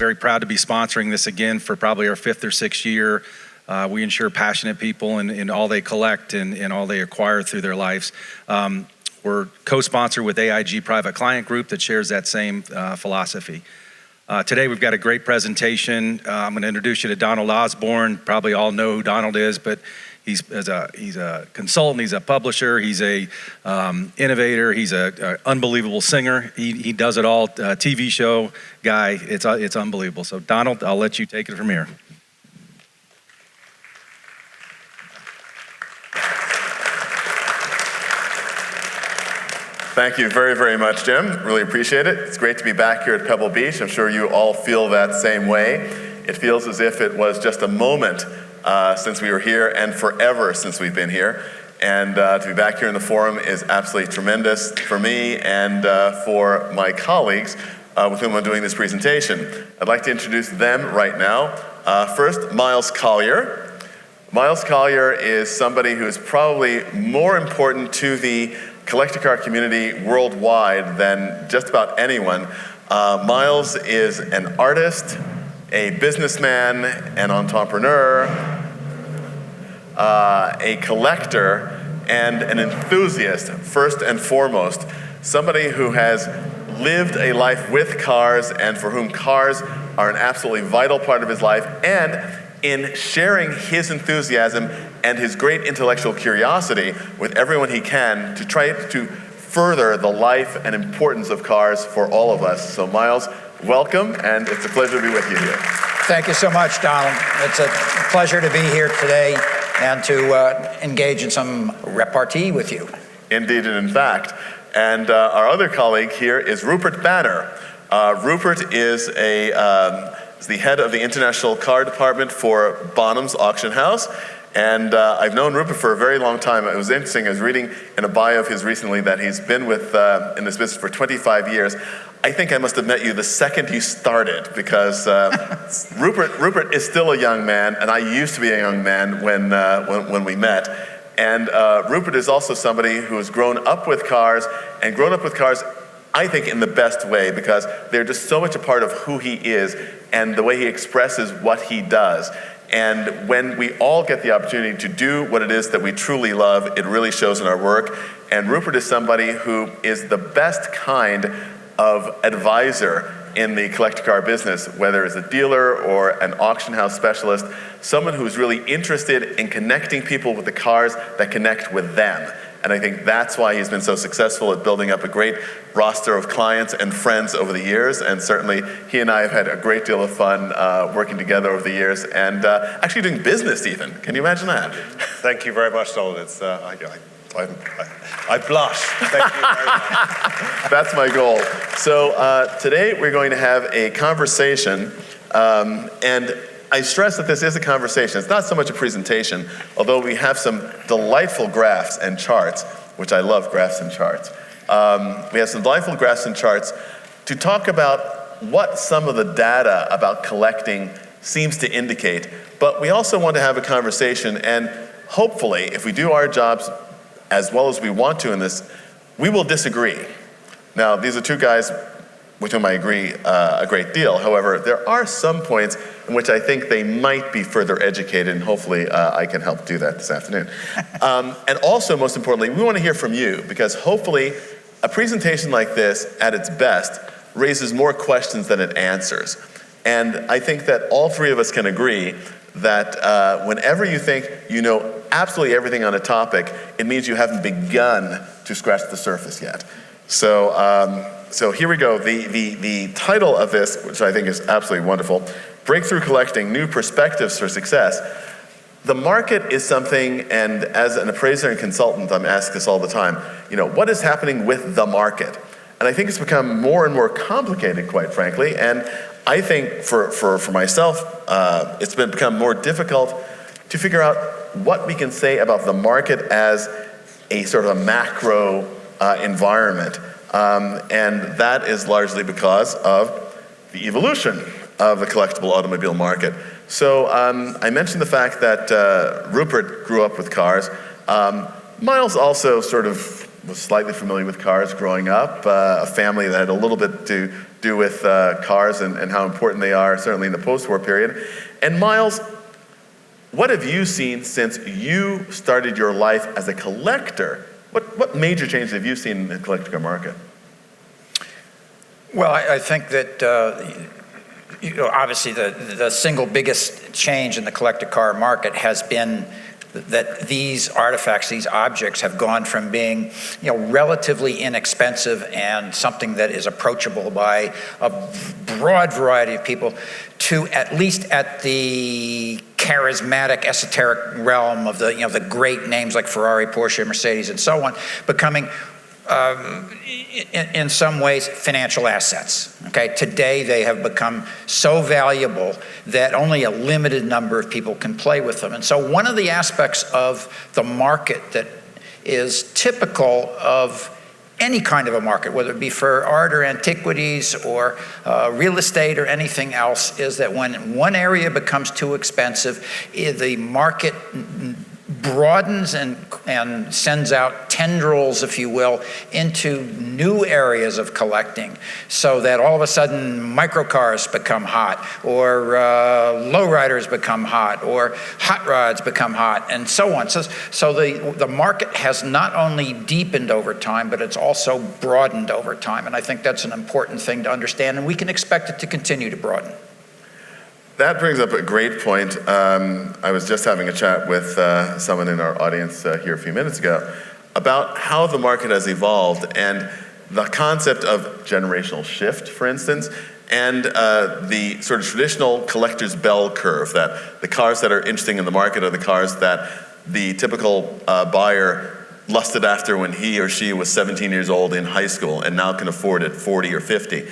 very proud to be sponsoring this again for probably our 5th or 6th year. We ensure passionate people in all they collect and all they acquire through their lives. We're co-sponsored with AIG Private Client Group that shares that same philosophy. Today we've got a great presentation. I'm going to introduce you to Donald Osborne. Probably all know who Donald is, but he's a consultant, he's a publisher, he's a innovator, he's a unbelievable singer. He does it all. TV show guy. It's unbelievable. So Donald, I'll let you take it from here. Thank you very, very much, Jim. Really appreciate it. It's great to be back here at Pebble Beach. I'm sure you all feel that same way. It feels as if it was just a moment since we were here and forever since we've been here. And to be back here in the forum is absolutely tremendous for me and for my colleagues with whom I'm doing this presentation. I'd like to introduce them right now. First, Miles Collier. Miles Collier is somebody who is probably more important to the collector car community worldwide than just about anyone. Miles is an artist, a businessman, an entrepreneur, a collector, and an enthusiast, first and foremost. Somebody who has lived a life with cars and for whom cars are an absolutely vital part of his life, and in sharing his enthusiasm and his great intellectual curiosity with everyone he can to try to further the life and importance of cars for all of us. So Miles, welcome, and it's a pleasure to be with you here. Thank you so much, Donald. It's a pleasure to be here today and to engage in some repartee with you. Indeed and in fact. And our other colleague here is Rupert Banner. Rupert is the head of the International Car Department for Bonhams Auction House. And I've known Rupert for a very long time. It was interesting, I was reading in a bio of his recently that he's been with in this business for 25 years. I think I must have met you the second you started, because Rupert is still a young man, and I used to be a young man when we met. And Rupert is also somebody who has grown up with cars, and grown up with cars, I think, in the best way, because they're just so much a part of who he is and the way he expresses what he does. And when we all get the opportunity to do what it is that we truly love, it really shows in our work. And Rupert is somebody who is the best kind of advisor in the collector car business, whether as a dealer or an auction house specialist, someone who's really interested in connecting people with the cars that connect with them. And I think that's why he's been so successful at building up a great roster of clients and friends over the years. And certainly he and I have had a great deal of fun working together over the years and actually doing business even. Can you imagine that? Thank you very much, Donald. It's, I blush. Thank you very much. That's my goal. So today we're going to have a conversation, and I stress that this is a conversation. It's not so much a presentation, although we have some delightful graphs and charts, which I love graphs and charts. We have some delightful graphs and charts to talk about what some of the data about collecting seems to indicate. But we also want to have a conversation, and hopefully, if we do our jobs as well as we want to in this, we will disagree. Now, these are two guys with whom I agree a great deal. However, there are some points in which I think they might be further educated, and hopefully I can help do that this afternoon. And also, most importantly, we want to hear from you, because hopefully a presentation like this, at its best, raises more questions than it answers. And I think that all three of us can agree that whenever you think you know absolutely everything on a topic, it means you haven't begun to scratch the surface yet. So here we go. The title of this, which I think is absolutely wonderful, Breakthrough Collecting, New Perspectives for Success. The market is something, and as an appraiser and consultant, I'm asked this all the time, what is happening with the market? And I think it's become more and more complicated, quite frankly, and I think for myself, it's become more difficult to figure out what we can say about the market as a sort of a macro environment. And that is largely because of the evolution of the collectible automobile market. So I mentioned the fact that Rupert grew up with cars. Miles also sort of was slightly familiar with cars growing up, a family that had a little bit to do with cars and how important they are, certainly in the post-war period. And Miles, what have you seen since you started your life as a collector? What major changes have you seen in the collector car market? Well, I think that obviously the single biggest change in the collector car market has been that these artifacts, these objects, have gone from being, relatively inexpensive and something that is approachable by a broad variety of people to at least at the charismatic, esoteric realm of the great names like Ferrari, Porsche, Mercedes, and so on, becoming in some ways financial assets. Okay, today they have become so valuable that only a limited number of people can play with them. And so one of the aspects of the market that is typical of any kind of a market, whether it be for art or antiquities or real estate or anything else, is that when one area becomes too expensive, the market broadens and sends out tendrils, if you will, into new areas of collecting, so that all of a sudden microcars become hot, or lowriders become hot, or hot rods become hot, and so on. So the market has not only deepened over time, but it's also broadened over time, and I think that's an important thing to understand, and we can expect it to continue to broaden. That brings up a great point. I was just having a chat with someone in our audience here a few minutes ago about how the market has evolved and the concept of generational shift, for instance, and the sort of traditional collector's bell curve, that the cars that are interesting in the market are the cars that the typical buyer lusted after when he or she was 17 years old in high school and now can afford it 40 or 50.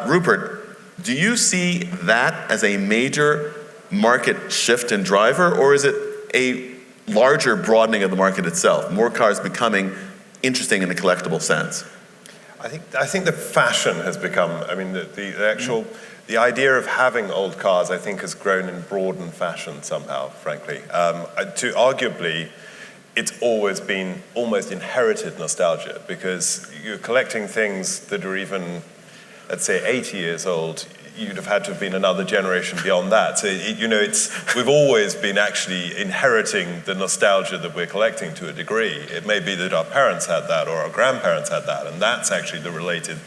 Rupert, do you see that as a major market shift and driver, or is it a larger broadening of the market itself, more cars becoming interesting in the collectible sense? I think the fashion has become, the idea of having old cars, I think, has grown in broadened fashion somehow, frankly. To arguably, it's always been almost inherited nostalgia, because you're collecting things that are even, let's say, 80 years old. You'd have had to have been another generation beyond that. So, we've always been actually inheriting the nostalgia that we're collecting to a degree. It may be that our parents had that or our grandparents had that, and that's actually the related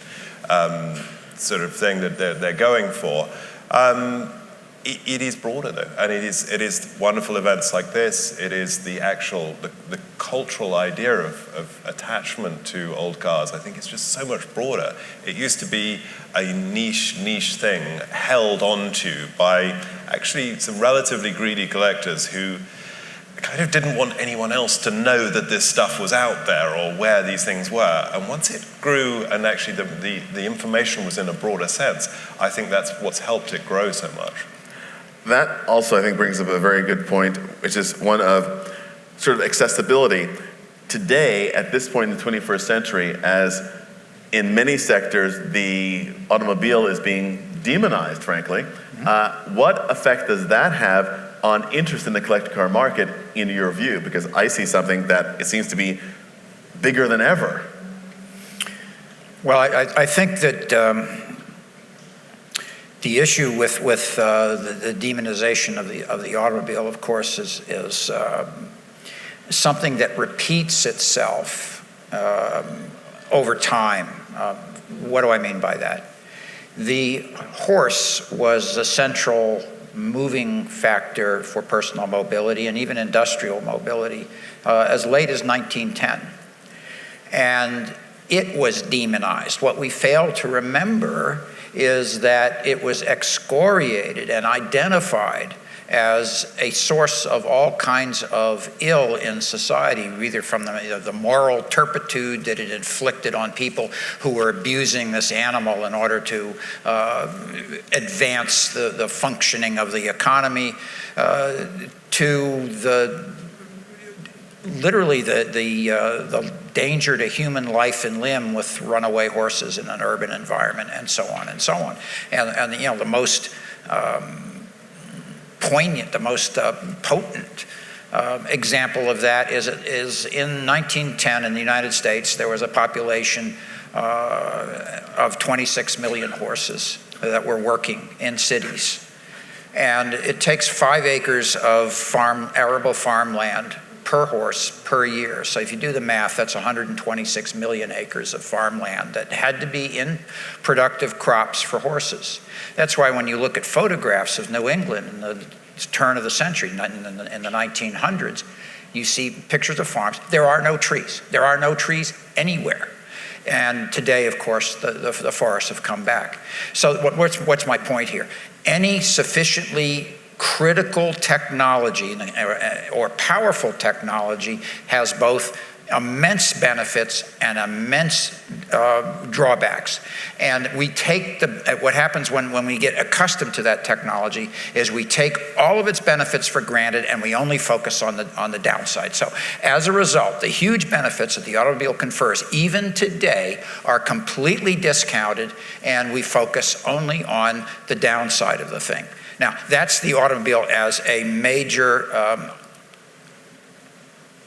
sort of thing that they're going for. It is broader though, and it is wonderful events like this. It is the cultural idea of attachment to old cars. I think it's just so much broader. It used to be a niche thing held onto by actually some relatively greedy collectors who kind of didn't want anyone else to know that this stuff was out there or where these things were. And once it grew and actually the information was in a broader sense, I think that's what's helped it grow so much. That also, I think, brings up a very good point, which is one of sort of accessibility. Today, at this point in the 21st century, as in many sectors, the automobile is being demonized, frankly. What effect does that have on interest in the collector car market, in your view? Because I see something that it seems to be bigger than ever. Well, I think that the issue with the demonization of the automobile, of course, is something that repeats itself over time. What do I mean by that? The horse was the central moving factor for personal mobility and even industrial mobility as late as 1910. And it was demonized. What we fail to remember is that it was excoriated and identified as a source of all kinds of ill in society, either from the moral turpitude that it inflicted on people who were abusing this animal in order to advance the functioning of the economy, to literally the danger to human life and limb with runaway horses in an urban environment, and so on and so on. And the most poignant, the most potent example of that is in 1910 in the United States, there was a population of 26 million horses that were working in cities. And it takes 5 acres of arable farmland per horse per year. So if you do the math, that's 126 million acres of farmland that had to be in productive crops for horses. That's why when you look at photographs of New England in the turn of the century, in the 1900s, you see pictures of farms. There are no trees. There are no trees anywhere. And today, of course, the forests have come back. So what's my point here? Any sufficiently critical technology or powerful technology has both immense benefits and immense drawbacks. And we take what happens when we get accustomed to that technology is we take all of its benefits for granted and we only focus on the downside. So as a result, the huge benefits that the automobile confers, even today, are completely discounted, and we focus only on the downside of the thing. Now, that's the automobile as a major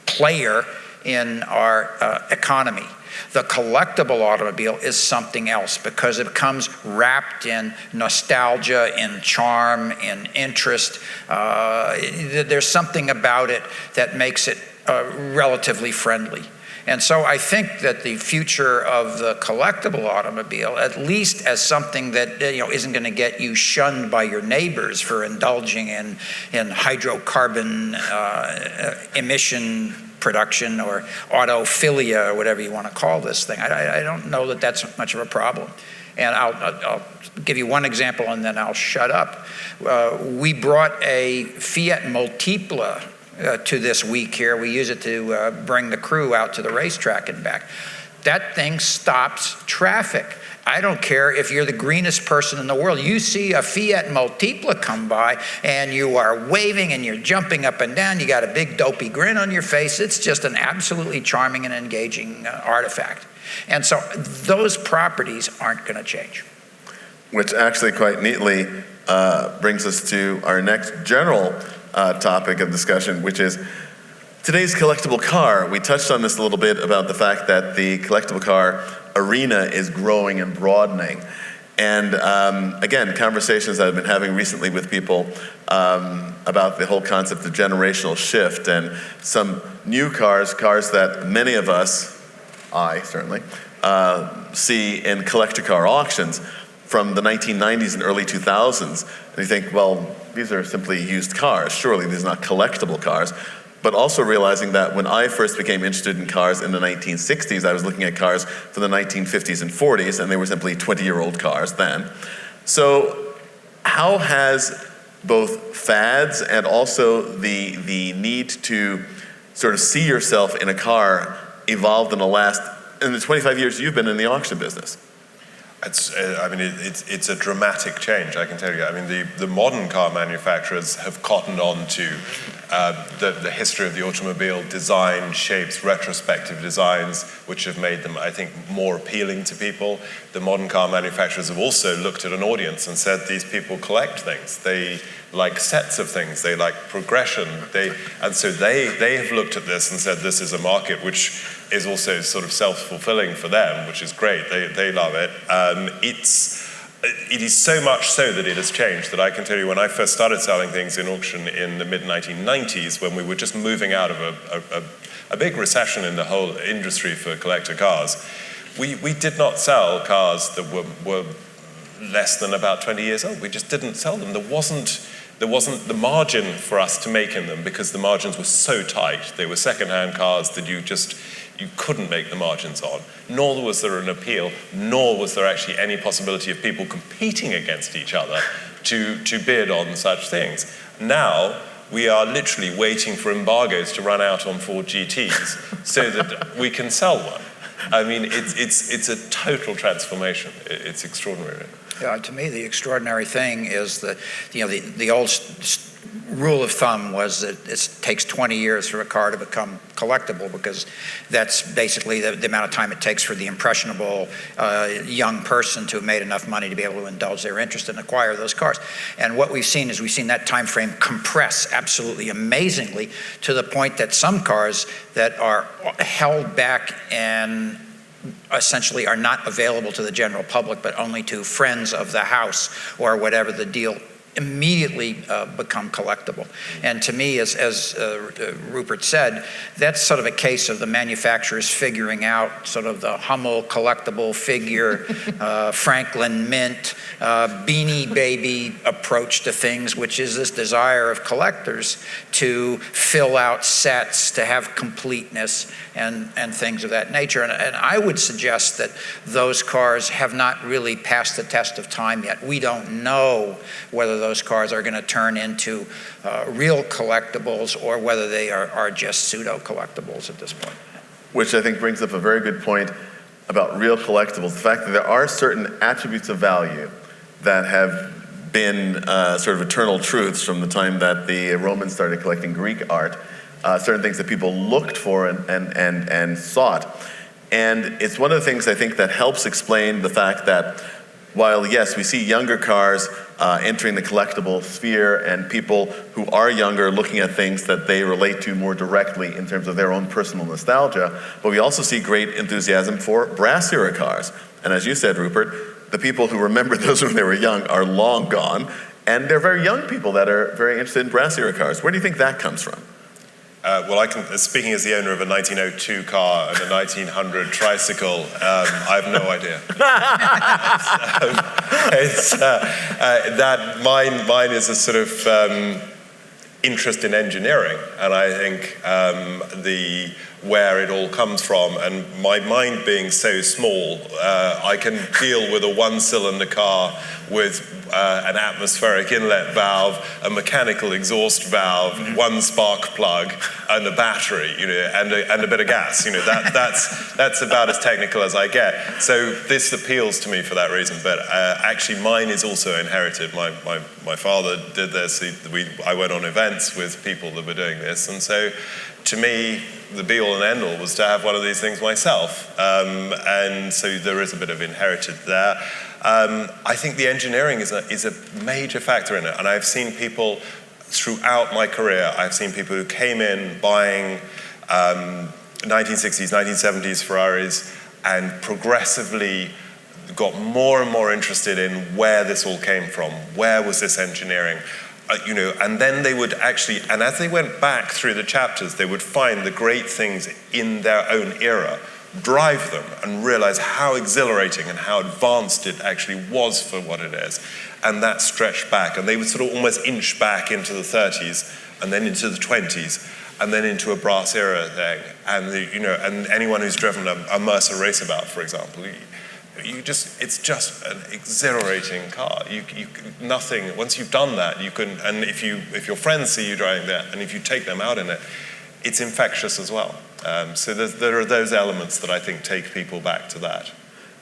player in our economy. The collectible automobile is something else because it comes wrapped in nostalgia, in charm, in interest. There's something about it that makes it relatively friendly. And so I think that the future of the collectible automobile, at least as something that isn't going to get you shunned by your neighbors for indulging in hydrocarbon emission production or autophilia or whatever you want to call this thing. I don't know that that's much of a problem. And I'll give you one example and then I'll shut up. We brought a Fiat Multipla to this week here. We use it to bring the crew out to the racetrack and back. That thing stops traffic. I don't care if you're the greenest person in the world. You see a Fiat Multipla come by and you are waving and you're jumping up and down. You got a big dopey grin on your face. It's just an absolutely charming and engaging artifact. And so those properties aren't going to change. Which actually quite neatly brings us to our next general topic of discussion, which is today's collectible car. We touched on this a little bit about the fact that the collectible car arena is growing and broadening. And again, conversations I've been having recently with people about the whole concept of generational shift and some new cars that many of us, I certainly, see in collector car auctions from the 1990s and early 2000s. And you think, well, these are simply used cars. Surely these are not collectible cars. But also realizing that when I first became interested in cars in the 1960s, I was looking at cars from the 1950s and 40s, and they were simply 20-year-old cars then. So how has both fads and also the need to sort of see yourself in a car evolved in the 25 years you've been in the auction business? It's a dramatic change, I can tell you. I mean, the modern car manufacturers have cottoned on to the history of the automobile, design, shapes, retrospective designs, which have made them, I think, more appealing to people. The modern car manufacturers have also looked at an audience and said, these people collect things. They like sets of things. They like progression. And so they have looked at this and said, this is a market which is also sort of self-fulfilling for them, which is great. They love it. It is so much so that it has changed that I can tell you when I first started selling things in auction in the mid-1990s, when we were just moving out of a big recession in the whole industry for collector cars, we did not sell cars that were less than about 20 years old. We just didn't sell them. There wasn't the margin for us to make in them because the margins were so tight. They were second-hand cars that you couldn't make the margins on. Nor was there an appeal, nor was there actually any possibility of people competing against each other to bid on such things. Now, we are literally waiting for embargoes to run out on Ford GTs so that we can sell one. I mean, it's a total transformation. It's extraordinary. Yeah, to me, the extraordinary thing is that the old rule of thumb was that it takes 20 years for a car to become collectible because that's basically the amount of time it takes for the impressionable young person to have made enough money to be able to indulge their interest and acquire those cars. And what we've seen that time frame compress absolutely amazingly to the point that some cars that are held back and essentially are not available to the general public, but only to friends of the house or whatever the deal, immediately become collectible. And to me, as Rupert said, that's sort of a case of the manufacturers figuring out sort of the Hummel collectible figure, Franklin Mint, Beanie Baby approach to things, which is this desire of collectors to fill out sets, to have completeness and things of that nature. And I would suggest that those cars have not really passed the test of time yet. We don't know whether those cars are going to turn into real collectibles or whether they are just pseudo collectibles at this point. Which I think brings up a very good point about real collectibles. The fact that there are certain attributes of value that have been sort of eternal truths from the time that the Romans started collecting Greek art, certain things that people looked for and sought. And it's one of the things I think that helps explain the fact that while, yes, we see younger cars entering the collectible sphere and people who are younger looking at things that they relate to more directly in terms of their own personal nostalgia, but we also see great enthusiasm for brass era cars. And as you said, Rupert, the people who remember those when they were young are long gone, and they're very young people that are very interested in brass era cars. Where do you think that comes from? Well, speaking as the owner of a 1902 car and a 1900 tricycle, I have no idea. Mine is a sort of interest in engineering, and I think where it all comes from, and my mind being so small, I can deal with a one-cylinder car with an atmospheric inlet valve, a mechanical exhaust valve, one spark plug, and a battery, and a bit of gas. That's about as technical as I get. So this appeals to me for that reason. But actually, mine is also inherited. My father did this. I went on events with people that were doing this, and so to me, the be-all and end-all was to have one of these things myself. And so there is a bit of inherited there. I think the engineering is a major factor in it. And I've seen people throughout my career, I've seen people who came in buying 1960s, 1970s Ferraris and progressively got more and more interested in where this all came from. Where was this engineering? And then they would actually, and as they went back through the chapters, they would find the great things in their own era, drive them, and realize how exhilarating and how advanced it actually was for what it is. And that stretched back, and they would sort of almost inch back into the 30s, and then into the 20s, and then into a brass era thing. And and anyone who's driven a Mercer Raceabout, for example, it's just an exhilarating car. Nothing. Once you've done that, you can. And if your friends see you driving that, and if you take them out in it, it's infectious as well. So there are those elements that I think take people back to that.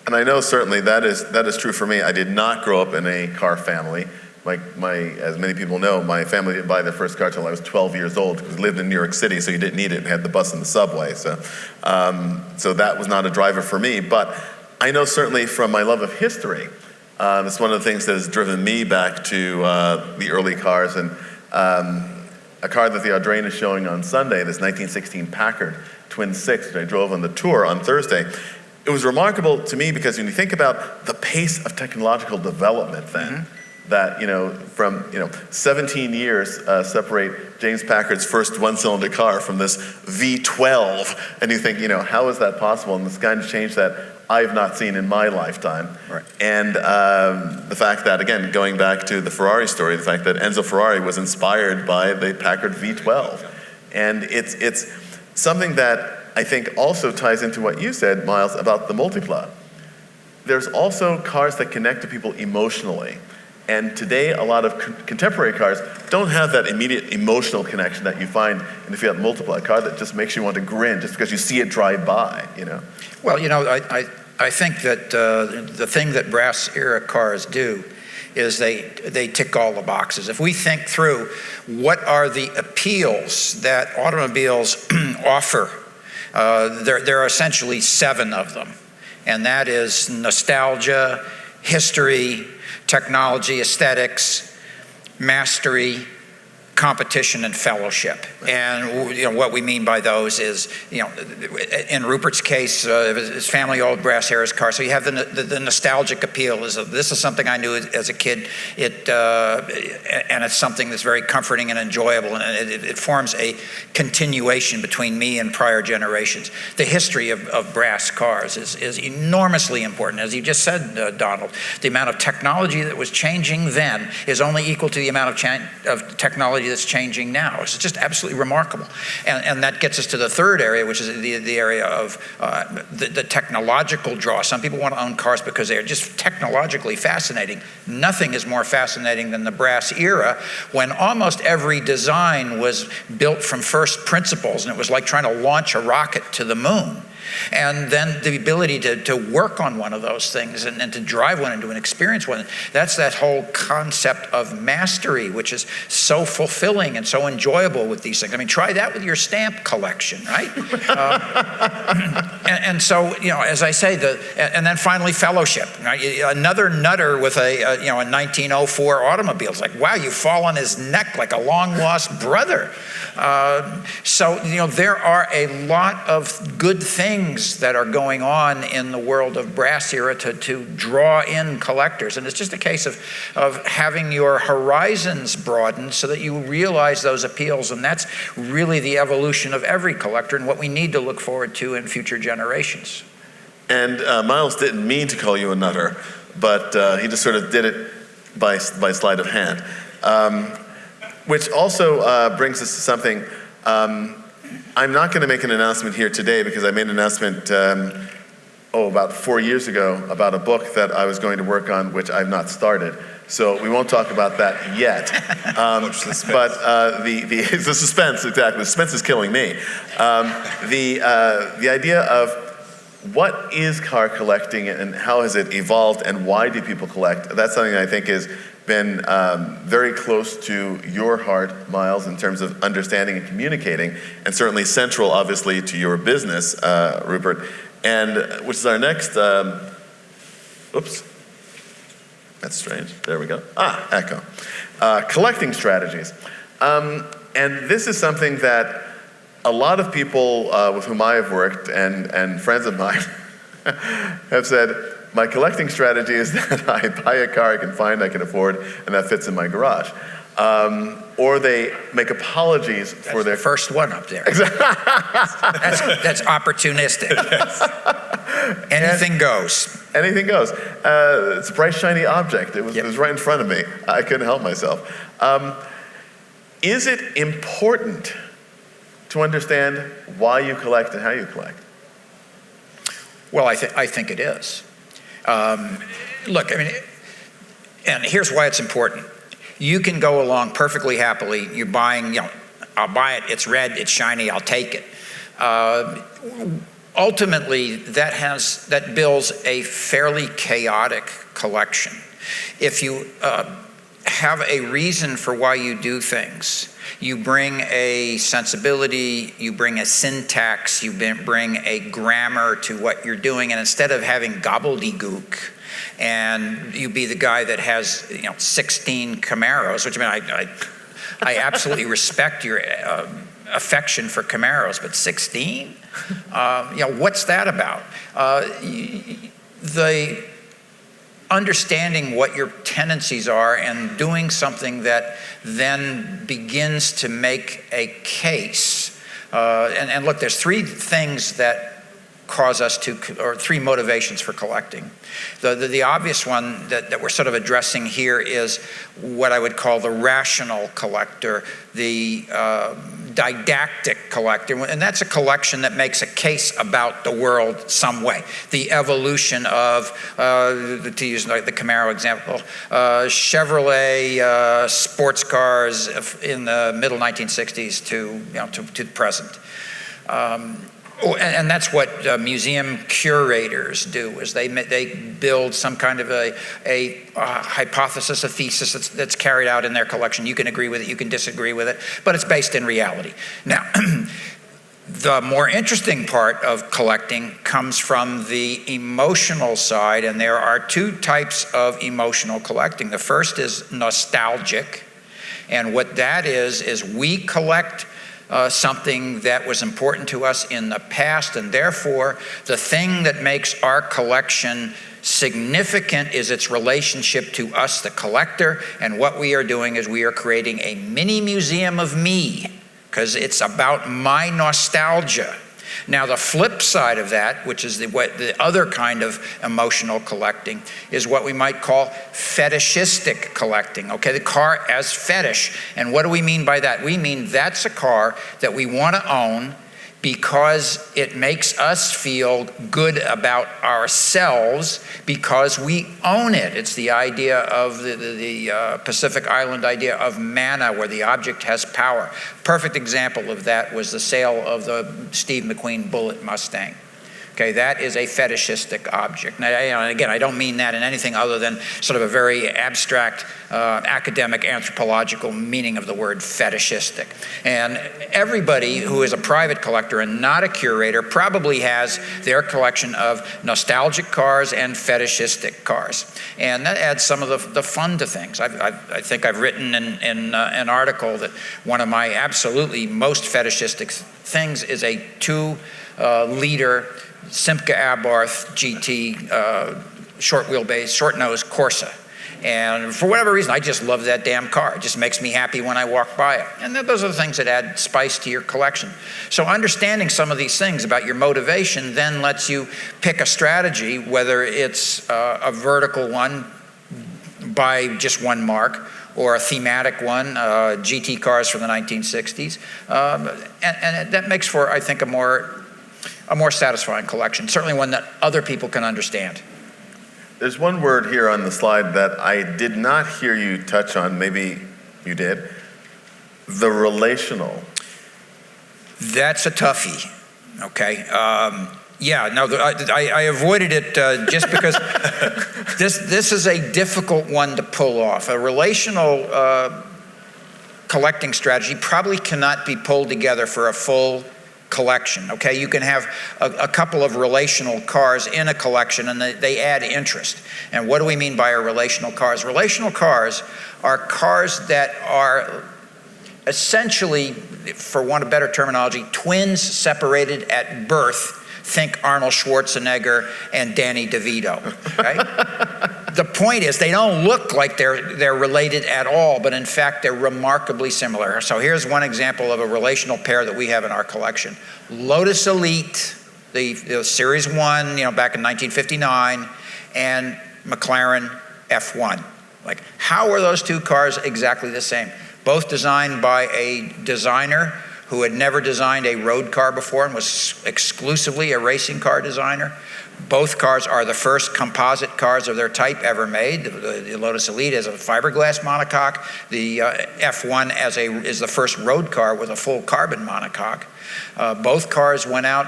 And I know certainly that is true for me. I did not grow up in a car family. As many people know, my family didn't buy their first car till I was 12 years old because we lived in New York City, so you didn't need it and had the bus and the subway. So that was not a driver for me. But I know certainly from my love of history, it's one of the things that has driven me back to the early cars. And a car that the Audrain is showing on Sunday, this 1916 Packard Twin Six that I drove on the tour on Thursday, it was remarkable to me because when you think about the pace of technological development then, that, from 17 years separate James Packard's first one-cylinder car from this V12, and you think, how is that possible? And this kind of change that I've not seen in my lifetime. Right. And the fact that, again, going back to the Ferrari story, the fact that Enzo Ferrari was inspired by the Packard V12. And it's something that I think also ties into what you said, Miles, about the Multipla. There's also cars that connect to people emotionally. And today, a lot of contemporary cars don't have that immediate emotional connection that you find in the Fiat Multipla, a car that just makes you want to grin just because you see it drive by, Well, I think that the thing that brass era cars do is they tick all the boxes. If we think through what are the appeals that automobiles offer, there are essentially 7 of them. And that is nostalgia, history, technology, aesthetics, mastery, competition and fellowship. And what we mean by those is, in Rupert's case, his family owned brass Harris car, so you have the nostalgic appeal. This is something I knew as a kid, and it's something that's very comforting and enjoyable, and it forms a continuation between me and prior generations. The history of brass cars is enormously important. As you just said, Donald, the amount of technology that was changing then is only equal to the amount of technology that's changing now. It's just absolutely remarkable. And that gets us to the third area, which is the area of the technological draw. Some people want to own cars because they are just technologically fascinating. Nothing is more fascinating than the brass era, when almost every design was built from first principles, and it was like trying to launch a rocket to the moon. And then the ability to work on one of those things and to drive one and to experience one, that's that whole concept of mastery, which is so fulfilling and so enjoyable with these things. I mean, try that with your stamp collection, right? And so, as I say, and then finally fellowship. Right? Another nutter with a 1904 automobile. It's like, wow, you fall on his neck like a long-lost brother. So, there are a lot of good things that are going on in the world of brass era to draw in collectors. And it's just a case of having your horizons broadened so that you realize those appeals. And that's really the evolution of every collector and what we need to look forward to in future generations. And Miles didn't mean to call you a nutter, but he just sort of did it by sleight of hand. Which also brings us to something. I'm not going to make an announcement here today because I made an announcement about 4 years ago about a book that I was going to work on, which I've not started. So we won't talk about that yet. But the suspense, exactly. The suspense is killing me. The idea of what is car collecting and how has it evolved and why do people collect? That's something I think has been very close to your heart, Miles, in terms of understanding and communicating, and certainly central, obviously, to your business, Rupert. And which is our next, oops, that's strange, there we go. Echo. Collecting strategies. And this is something that a lot of people with whom I have worked and friends of mine have said, my collecting strategy is that I buy a car I can find, I can afford, and that fits in my garage. Or they make apologies for their... first one up there. That's opportunistic. Anything goes. Anything goes. It's a bright, shiny object. It was right in front of me. I couldn't help myself. Is it important to understand why you collect and how you collect? Well, I think it is. Look, I mean, and here's why it's important. You can go along perfectly happily. You're buying, I'll buy it, it's red, it's shiny, I'll take it. Ultimately, that builds a fairly chaotic collection. If you have a reason for why you do things, you bring a sensibility, you bring a syntax, you bring a grammar to what you're doing, and instead of having gobbledygook, and you be the guy that has 16 Camaros, which I absolutely respect your affection for Camaros, but 16? What's that about? The understanding what your tendencies are and doing something that then begins to make a case. And look, there's three things that cause us to, or three motivations for collecting. The obvious one that we're sort of addressing here is what I would call the rational collector, the didactic collector, and that's a collection that makes a case about the world some way. The evolution of, to use the Camaro example, Chevrolet sports cars in the middle 1960s to the present. And that's what museum curators do, is they build some kind of a hypothesis, a thesis that's carried out in their collection. You can agree with it, you can disagree with it, but it's based in reality. Now, the more interesting part of collecting comes from the emotional side, and there are two types of emotional collecting. The first is nostalgic. And what that is we collect something that was important to us in the past, and therefore the thing that makes our collection significant is its relationship to us, the collector. And what we are doing is we are creating a mini museum of me, because it's about my nostalgia. Now, the flip side of that, which is the other kind of emotional collecting, is what we might call fetishistic collecting. Okay, the car as fetish. And what do we mean by that? We mean that's a car that we want to own because it makes us feel good about ourselves because we own it. It's the idea of the Pacific Island idea of mana, where the object has power. Perfect example of that was the sale of the Steve McQueen Bullitt Mustang. Okay, that is a fetishistic object. Now, again, I don't mean that in anything other than sort of a very abstract academic anthropological meaning of the word fetishistic. And everybody who is a private collector and not a curator probably has their collection of nostalgic cars and fetishistic cars. And that adds some of the fun to things. I think I've written in an article that one of my absolutely most fetishistic things is a 2-liter Simca Abarth GT short wheelbase, short nose Corsa. And for whatever reason, I just love that damn car. It just makes me happy when I walk by it. And those are the things that add spice to your collection. So understanding some of these things about your motivation then lets you pick a strategy, whether it's a vertical one by just one mark, or a thematic one, GT cars from the 1960s. And that makes for, I think, a more satisfying collection, certainly one that other people can understand. There's one word here on the slide that I did not hear you touch on, maybe you did, the relational. That's a toughie, okay? I avoided it just because this is a difficult one to pull off. A relational collecting strategy probably cannot be pulled together for a full collection, okay? You can have a couple of relational cars in a collection and they add interest. And what do we mean by our relational cars? Relational cars are cars that are essentially, for want of better terminology, twins separated at birth. Think Arnold Schwarzenegger and Danny DeVito, right? The point is they don't look like they're related at all, but in fact they're remarkably similar. So here's one example of a relational pair that we have in our collection. Lotus Elite, the Series 1, back in 1959, and McLaren F1. Like, how are those two cars exactly the same? Both designed by a designer who had never designed a road car before and was exclusively a racing car designer. Both cars are the first composite cars of their type ever made. The Lotus Elite has a fiberglass monocoque. The F1 is the first road car with a full carbon monocoque. Both cars went out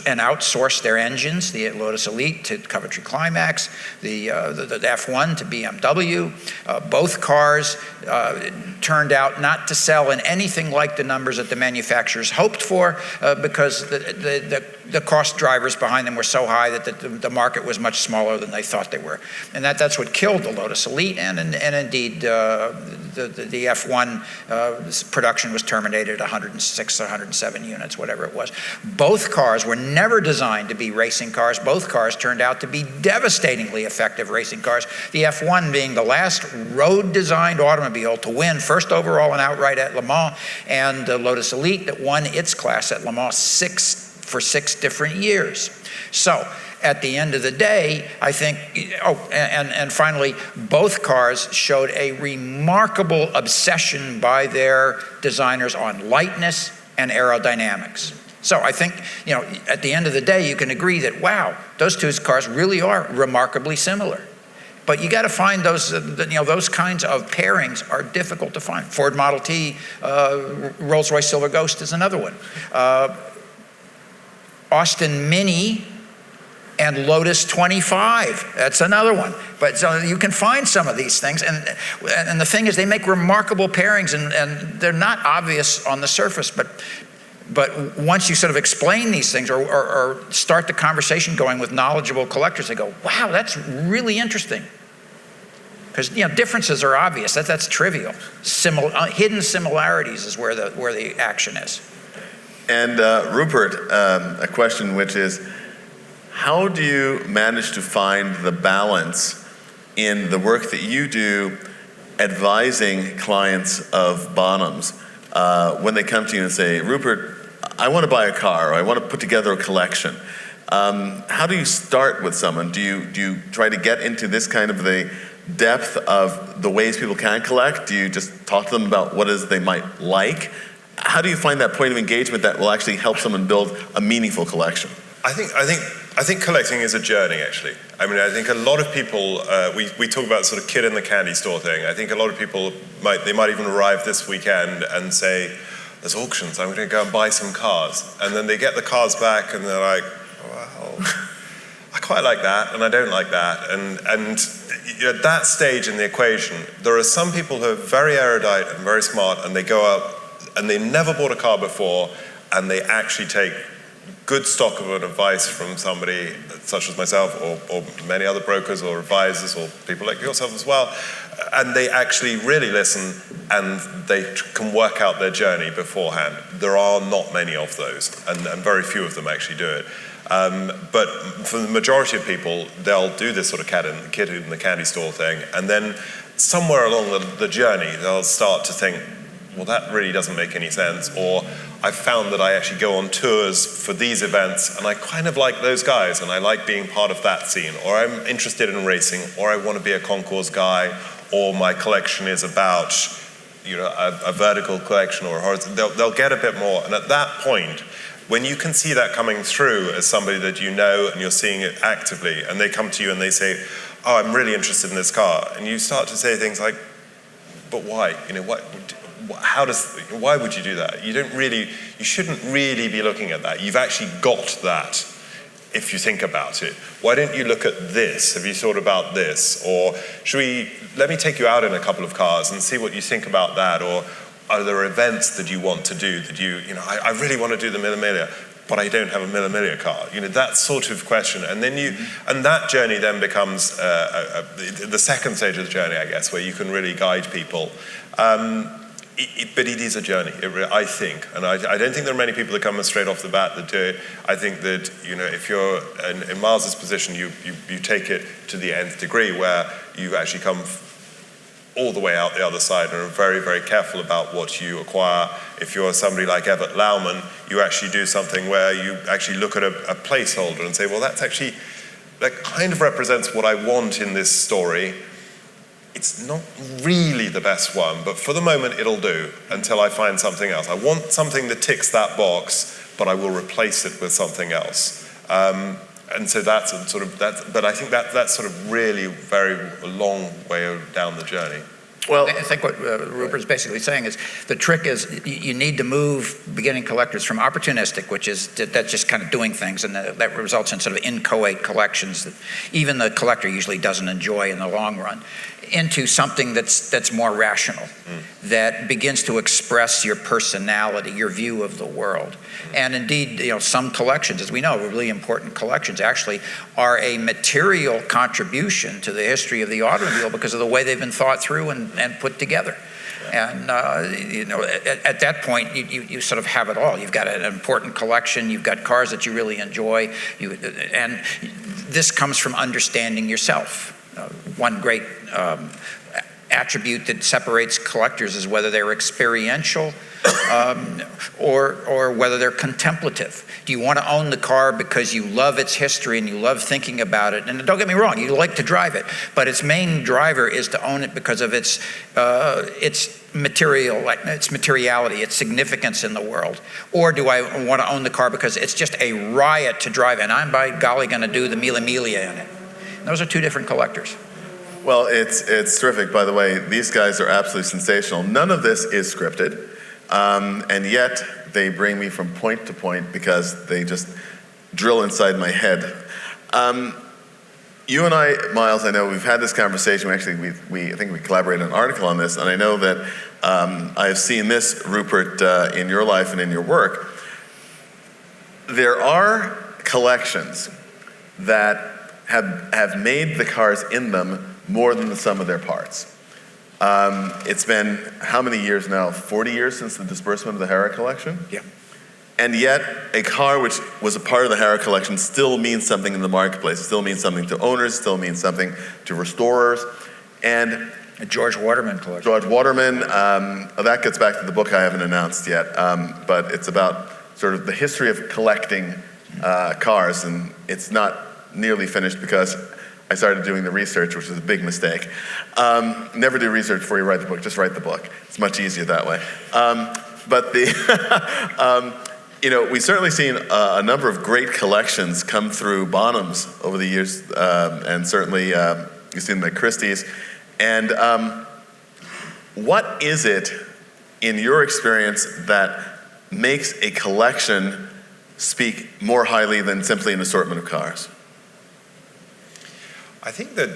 and outsourced their engines, the Lotus Elite to Coventry Climax, the F1 to BMW. Both cars turned out not to sell in anything like the numbers that the manufacturers hoped for because the cost drivers behind them were so high that the market was much smaller than they thought they were. And that's what killed the Lotus Elite, and indeed the F1 production was terminated at 106 or 107 units, whatever it was. Both cars were never designed to be racing cars. Both cars turned out to be devastatingly effective racing cars, the F1 being the last road-designed automobile to win first overall and outright at Le Mans, and the Lotus Elite that won its class at Le Mans for 6 different years. So at the end of the day, I think, and finally, both cars showed a remarkable obsession by their designers on lightness and aerodynamics. So I think, at the end of the day, you can agree that, wow, those two cars really are remarkably similar. But you got to find those, those kinds of pairings are difficult to find. Ford Model T, Rolls-Royce Silver Ghost is another one. Austin Mini and Lotus 25, that's another one. But so you can find some of these things, and the thing is, they make remarkable pairings, and they're not obvious on the surface, but once you sort of explain these things or start the conversation going with knowledgeable collectors, they go, wow, that's really interesting. Because differences are obvious. That's trivial. Hidden similarities is where the action is. And Rupert, a question which is, how do you manage to find the balance in the work that you do advising clients of Bonhams when they come to you and say, Rupert, I want to buy a car, or I want to put together a collection? How do you start with someone? Do you try to get into this kind of the depth of the ways people can collect? Do you just talk to them about what it is they might like? How do you find that point of engagement that will actually help someone build a meaningful collection? I think collecting is a journey, actually. I mean, I think a lot of people, we talk about sort of kid in the candy store thing. I think a lot of people might even arrive this weekend and say, there's auctions, I'm going to go and buy some cars. And then they get the cars back and they're like, well, I quite like that and I don't like that. And at that stage in the equation, there are some people who are very erudite and very smart, and they go out and they never bought a car before, and they actually take good stock of advice from somebody such as myself or many other brokers or advisors or people like yourself as well, and they actually really listen and they can work out their journey beforehand. There are not many of those, and very few of them actually do it. But for the majority of people, they'll do this sort of kid in the candy store thing, and then somewhere along the journey, they'll start to think, well, that really doesn't make any sense, or I've found that I actually go on tours for these events and I kind of like those guys and I like being part of that scene, or I'm interested in racing, or I want to be a Concours guy, or my collection is about a vertical collection or a horizontal. They'll get a bit more, and at that point, when you can see that coming through as somebody that you know and you're seeing it actively, and they come to you and they say, oh, I'm really interested in this car, and you start to say things like, but why? Why would you do that? You shouldn't really be looking at that. You've actually got that if you think about it. Why don't you look at this? Have you thought about this? Or let me take you out in a couple of cars and see what you think about that? Or are there events that you want to do that I really want to do the Mille Miglia, but I don't have a Mille Miglia car? That sort of question. And then and that journey then becomes the second stage of the journey, I guess, where you can really guide people. But it is a journey, I think. And I don't think there are many people that come straight off the bat that do it. I think that, if you're in Miles's position, you take it to the nth degree, where you actually come all the way out the other side and are very, very careful about what you acquire. If you're somebody like Everett Lauman, you actually do something where you actually look at a placeholder and say, well, that kind of represents what I want in this story. It's not really the best one, but for the moment it'll do until I find something else. I want something that ticks that box, but I will replace it with something else. And so that's but I think that's sort of really very long way down the journey. Well, I think what Rupert's basically saying is the trick is you need to move beginning collectors from opportunistic, which is that's just kind of doing things, and that results in sort of inchoate collections that even the collector usually doesn't enjoy in the long run, into something that's more rational, that begins to express your personality, your view of the world. And indeed, some collections, as we know, really important collections, actually are a material contribution to the history of the automobile because of the way they've been thought through and put together. And at that point, you sort of have it all. You've got an important collection. You've got cars that you really enjoy. And this comes from understanding yourself. One great attribute that separates collectors is whether they're experiential or whether they're contemplative. Do you want to own the car because you love its history and you love thinking about it? And don't get me wrong, you like to drive it, but its main driver is to own it because of its materiality, its significance in the world. Or do I want to own the car because it's just a riot to drive, and I'm by golly going to do the Mille Miglia in it? And those are two different collectors. Well, it's terrific. By the way, these guys are absolutely sensational. None of this is scripted, and yet they bring me from point to point because they just drill inside my head. You and I, Miles, I know we've had this conversation. I think we collaborated on an article on this, and I know that I have seen this, Rupert, in your life and in your work. There are collections that have made the cars in them more than the sum of their parts. It's been how many years now? 40 years since the disbursement of the Harrah collection? Yeah. And yet, a car which was a part of the Harrah collection still means something in the marketplace, still means something to owners, still means something to restorers. And A George Waterman collection. George Waterman, that gets back to the book I haven't announced yet, but it's about sort of the history of collecting cars, and it's not nearly finished because I started doing the research, which was a big mistake. Never do research before you write the book, just write the book. It's much easier that way. But we've certainly seen a number of great collections come through Bonhams over the years, and certainly you've seen them at Christie's. And what is it, in your experience, that makes a collection speak more highly than simply an assortment of cars? I think that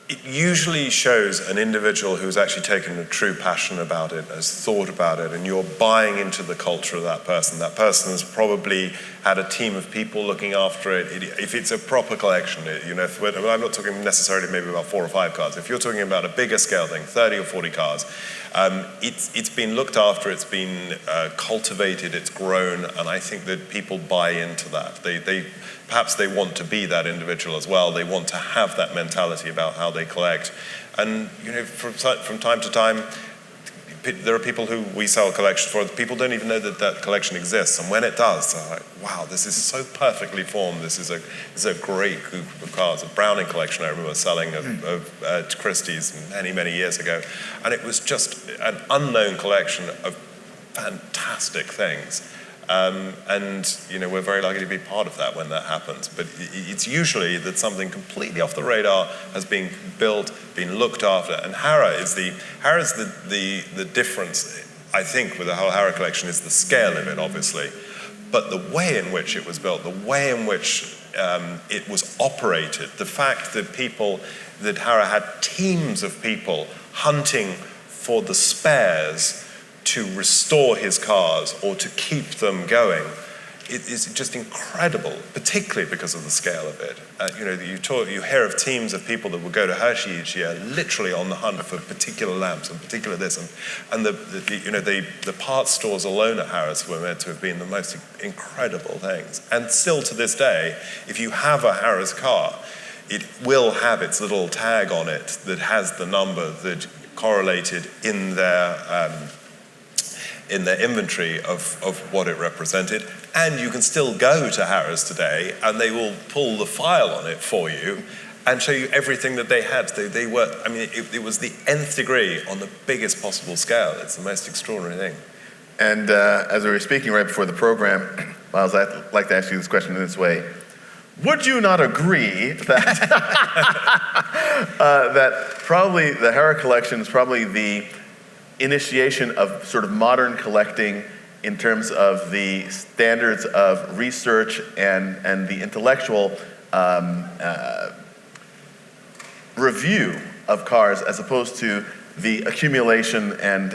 it usually shows an individual who's actually taken a true passion about it, has thought about it, and you're buying into the culture of that person. That person has probably had a team of people looking after it. If it's a proper collection, I'm not talking necessarily maybe about 4 or 5 cars. If you're talking about a bigger scale thing, 30 or 40 cars, it's been looked after, it's been cultivated, it's grown, and I think that people buy into that. Perhaps they want to be that individual as well. They want to have that mentality about how they collect. And from time to time, there are people who we sell collections for. People don't even know that collection exists. And when it does, they're like, wow, this is so perfectly formed. This is a great group of cars. A Browning collection I remember selling at Christie's many, many years ago. And it was just an unknown collection of fantastic things. We're very lucky to be part of that when that happens. But it's usually that something completely off the radar has been built, been looked after. And Harrah's the difference, I think, with the whole Harrah collection is the scale of it, obviously. But the way in which it was built, the way in which it was operated, the fact that Harrah had teams of people hunting for the spares to restore his cars or to keep them going, it is just incredible, particularly because of the scale of it. You hear of teams of people that will go to Hershey each year, literally on the hunt for particular lamps and particular this, and the parts stores alone at Harrah's were meant to have been the most incredible things. And still to this day, if you have a Harrah's car, it will have its little tag on it that has the number that correlated in their inventory of what it represented. And you can still go to Harrah's today and they will pull the file on it for you and show you everything that they had. It was the nth degree on the biggest possible scale. It's the most extraordinary thing. And as we were speaking right before the program, Miles, I'd like to ask you this question in this way. Would you not agree that that probably the Harrah collection is probably the initiation of sort of modern collecting in terms of the standards of research and the intellectual review of cars, as opposed to the accumulation and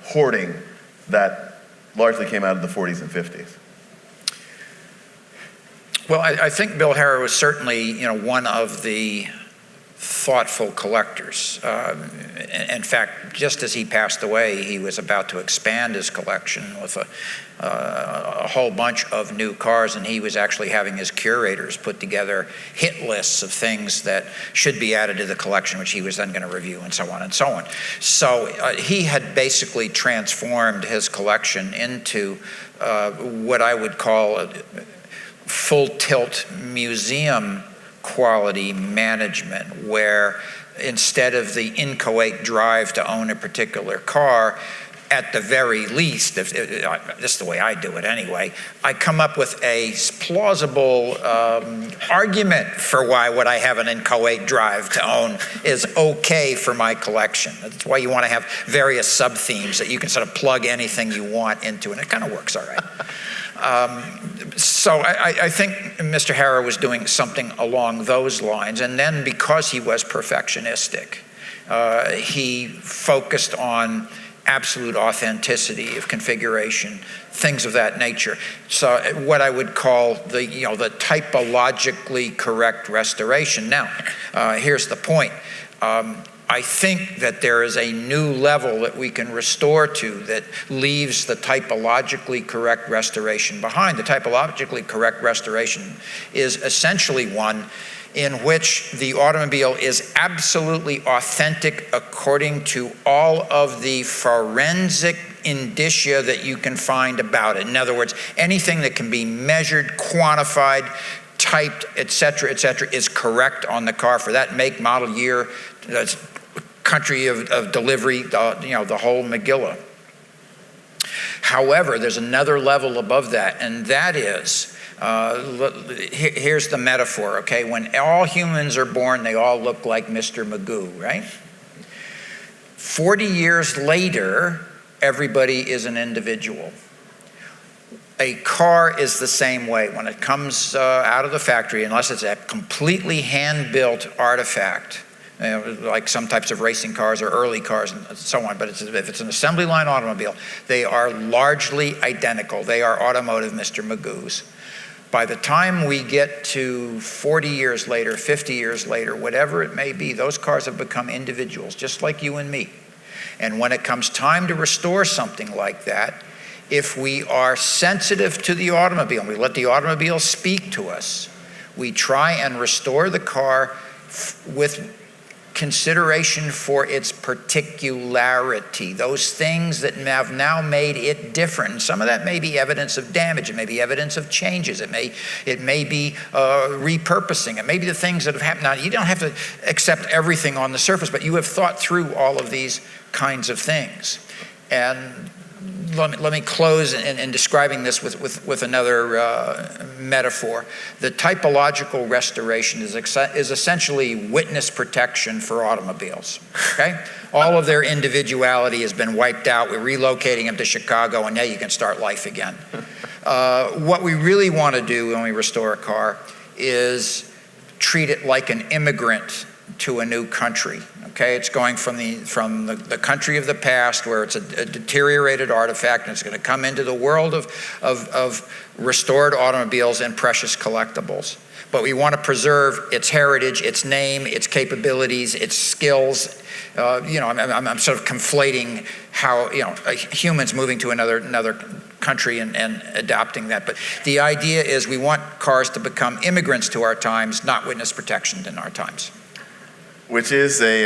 hoarding that largely came out of the 40s and 50s? Well, I think Bill Harrah was certainly, one of the thoughtful collectors. In fact, just as he passed away, he was about to expand his collection with a whole bunch of new cars, and he was actually having his curators put together hit lists of things that should be added to the collection, which he was then going to review, and so on and so on. So he had basically transformed his collection into what I would call a full tilt museum quality management, where instead of the inchoate drive to own a particular car, at the very least, this is the way I do it anyway, I come up with a plausible argument for why what I have an inchoate drive to own is okay for my collection. That's why you want to have various sub-themes that you can sort of plug anything you want into, and it kind of works all right. So I think Mr. Harrah was doing something along those lines. And then because he was perfectionistic, he focused on absolute authenticity of configuration, things of that nature. So what I would call the typologically correct restoration. Now, here's the point. I think that there is a new level that we can restore to that leaves the typologically correct restoration behind. The typologically correct restoration is essentially one in which the automobile is absolutely authentic according to all of the forensic indicia that you can find about it. In other words, anything that can be measured, quantified, typed, et cetera, is correct on the car for that make, model, year, country of delivery, the whole Megillah. However, there's another level above that, and that is, here's the metaphor, okay? When all humans are born, they all look like Mr. Magoo, right? 40 years later, everybody is an individual. A car is the same way. When it comes out of the factory, unless it's a completely hand-built artifact, like some types of racing cars or early cars and so on, but if it's an assembly line automobile, they are largely identical. They are automotive Mr. Magoos. By the time we get to 40 years later, 50 years later, whatever it may be, those cars have become individuals, just like you and me. And when it comes time to restore something like that, if we are sensitive to the automobile, and we let the automobile speak to us, we try and restore the car with consideration for its particularity, those things that have now made it different. And some of that may be evidence of damage, it may be evidence of changes, it may be repurposing, it may be the things that have happened. Now, you don't have to accept everything on the surface, but you have thought through all of these kinds of things. And let me close in describing this with another metaphor. The typological restoration is essentially witness protection for automobiles, okay? All of their individuality has been wiped out. We're relocating them to Chicago, and now you can start life again. What we really want to do when we restore a car is treat it like an immigrant to a new country. Okay, it's going from the country of the past where it's a deteriorated artifact, and it's going to come into the world of restored automobiles and precious collectibles. But we want to preserve its heritage, its name, its capabilities, its skills. I'm sort of conflating how humans moving to another country and adopting that. But the idea is we want cars to become immigrants to our times, not witness protection in our times. Which is a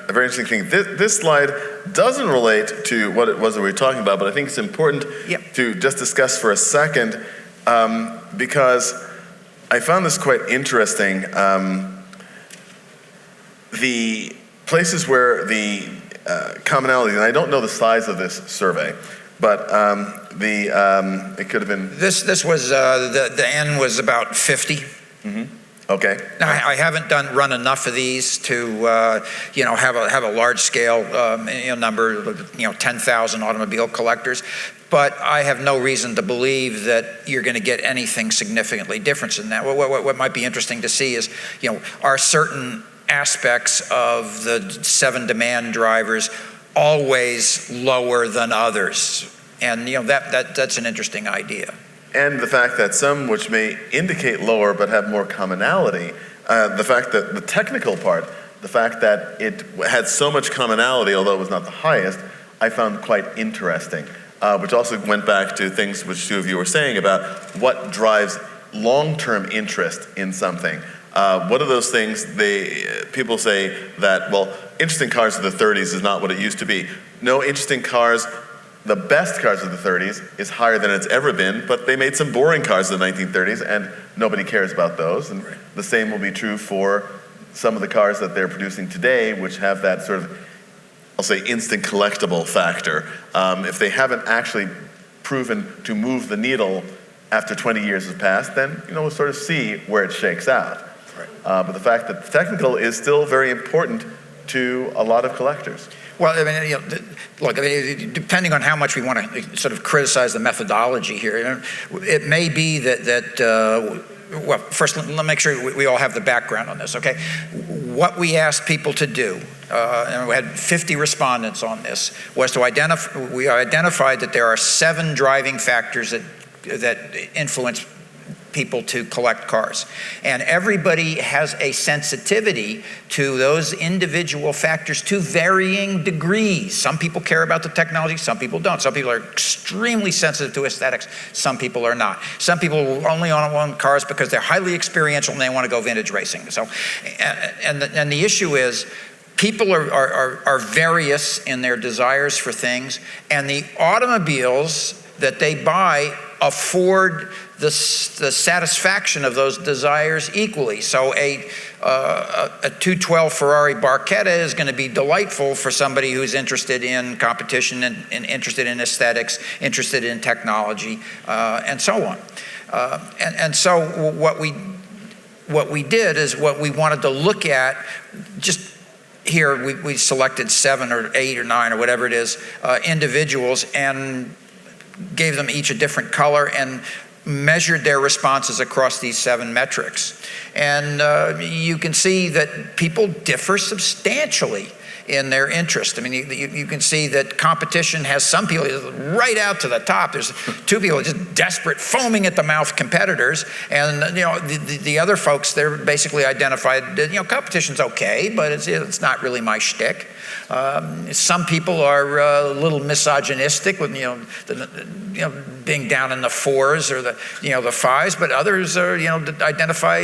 very interesting thing. This slide doesn't relate to what it was that we were talking about, but I think it's important to just discuss for a second because I found this quite interesting. The places where the commonality, and I don't know the size of this survey, but it could have been... This was, the N was about 50. Mm-hmm. Okay. Now, I haven't run enough of these to have a large scale number, 10,000 automobile collectors, but I have no reason to believe that you're going to get anything significantly different in that. What might be interesting to see is, are certain aspects of the 7 demand drivers always lower than others? And that's an interesting idea. And the fact that some which may indicate lower but have more commonality, the fact that the technical part, the fact that it had so much commonality, although it was not the highest, I found quite interesting, which also went back to things which two of you were saying about what drives long-term interest in something. What are those things people say that, well, interesting cars of the 30s is not what it used to be. No, interesting cars, the best cars of the 30s is higher than it's ever been, but they made some boring cars in the 1930s, and nobody cares about those. And the same will be true for some of the cars that they're producing today, which have that sort of, I'll say, instant collectible factor. If they haven't actually proven to move the needle after 20 years has passed, then we'll sort of see where it shakes out. But the fact that the technical is still very important to a lot of collectors. Well, depending on how much we want to sort of criticize the methodology here, it may be that well, first, let me make sure we all have the background on this, okay? What we ask people to do and we had 50 respondents on this, was to we identified that there are 7 driving factors that influence people to collect cars. And everybody has a sensitivity to those individual factors to varying degrees. Some people care about the technology, some people don't. Some people are extremely sensitive to aesthetics, some people are not. Some people only own cars because they're highly experiential and they want to go vintage racing. So, and the issue is, people are various in their desires for things, and the automobiles that they buy afford the satisfaction of those desires equally. So a 212 Ferrari Barchetta is going to be delightful for somebody who's interested in competition and interested in aesthetics, interested in technology, and so on. And so what we did is, what we wanted to look at, just here we selected 7 or 8 or 9 or whatever it is, individuals, and gave them each a different color and measured their responses across these 7 metrics. And you can see that people differ substantially in their interest. I mean, you can see that competition has some people right out to the top. There's 2 people just desperate, foaming at the mouth competitors, and the other folks, they're basically identified, competition's okay, but it's not really my shtick. Some people are a little misogynistic with being down in the 4s or the 5s, but others are identify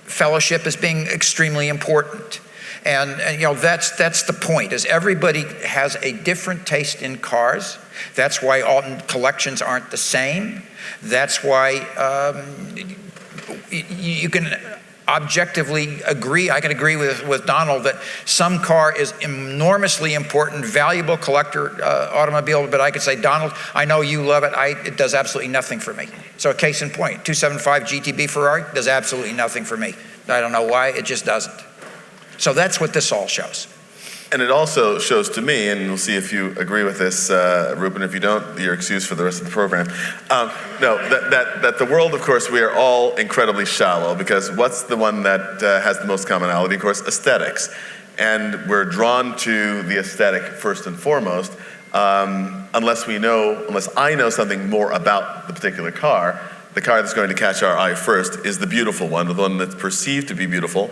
fellowship as being extremely important. And that's the point, is everybody has a different taste in cars. That's why all collections aren't the same. That's why you can objectively agree, I can agree with Donald, that some car is enormously important, valuable collector automobile, but I could say, Donald, I know you love it, it does absolutely nothing for me. So a case in point, 275 GTB Ferrari does absolutely nothing for me. I don't know why, it just doesn't. So that's what this all shows. And it also shows to me, and we'll see if you agree with this, Rupert, if you don't, you're excused for the rest of the program. That the world, of course, we are all incredibly shallow, because what's the one that has the most commonality? Of course, aesthetics. And we're drawn to the aesthetic first and foremost, unless I know something more about the particular car. The car that's going to catch our eye first is the beautiful one, the one that's perceived to be beautiful,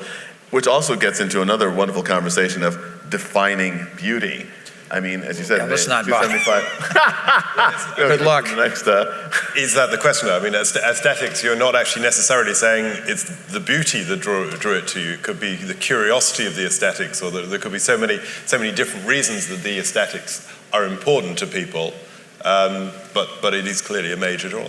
which also gets into another wonderful conversation of defining beauty. I mean, as you said, let's not 275. Good luck. Next, is that the question? I mean, aesthetics, you're not actually necessarily saying it's the beauty that drew it to you. It could be the curiosity of the aesthetics, or there could be so many different reasons that the aesthetics are important to people. But it is clearly a major draw.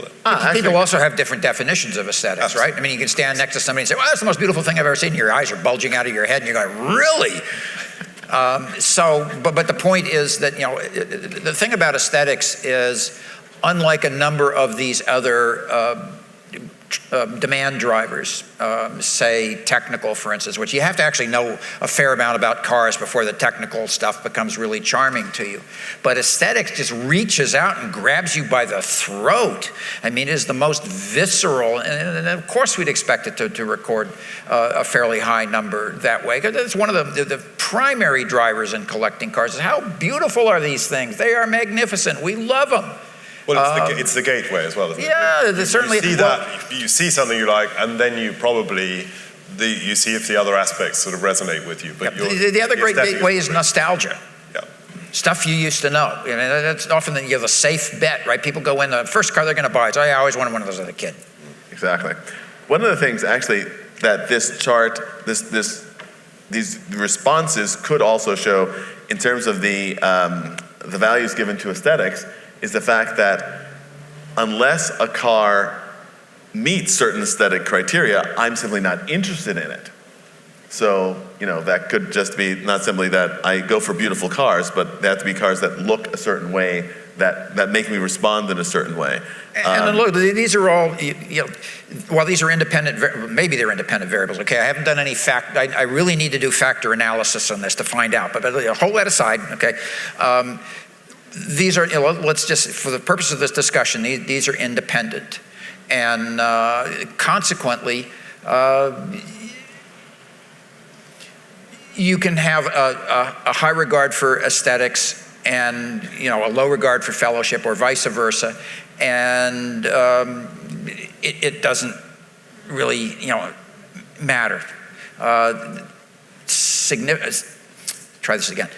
People also have different definitions of aesthetics, Absolutely. right? I mean, you can stand next to somebody and say, well, that's the most beautiful thing I've ever seen. Your eyes are bulging out of your head, and you're going, really? But the point is that, the thing about aesthetics is, unlike a number of these other demand drivers, say technical, for instance, which you have to actually know a fair amount about cars before the technical stuff becomes really charming to you. But aesthetics just reaches out and grabs you by the throat. I mean, it is the most visceral, and of course we'd expect it to record a fairly high number that way. Because it's one of the primary drivers in collecting cars is, how beautiful are these things? They are magnificent. We love them. Well, it's the gateway as well, isn't it? Yeah, certainly. You see something you like, and then you probably you see if the other aspects sort of resonate with you. But the other great gateway is nostalgia. Yeah. Stuff you used to know. That's often the safe bet, right? People go in, the first car they're going to buy, I always wanted one of those as a kid. Exactly. One of the things, actually, that this chart, these responses could also show, in terms of the values given to aesthetics, is the fact that unless a car meets certain aesthetic criteria, I'm simply not interested in it. So, that could just be not simply that I go for beautiful cars, but they have to be cars that look a certain way, that make me respond in a certain way. And look, these are all, while these are independent, maybe they're independent variables, okay? I haven't done any I really need to do factor analysis on this to find out, but hold that aside, okay? These are, let's just, for the purpose of this discussion, these are independent. And consequently, you can have a high regard for aesthetics and a low regard for fellowship, or vice versa, and it doesn't really matter. Try this again.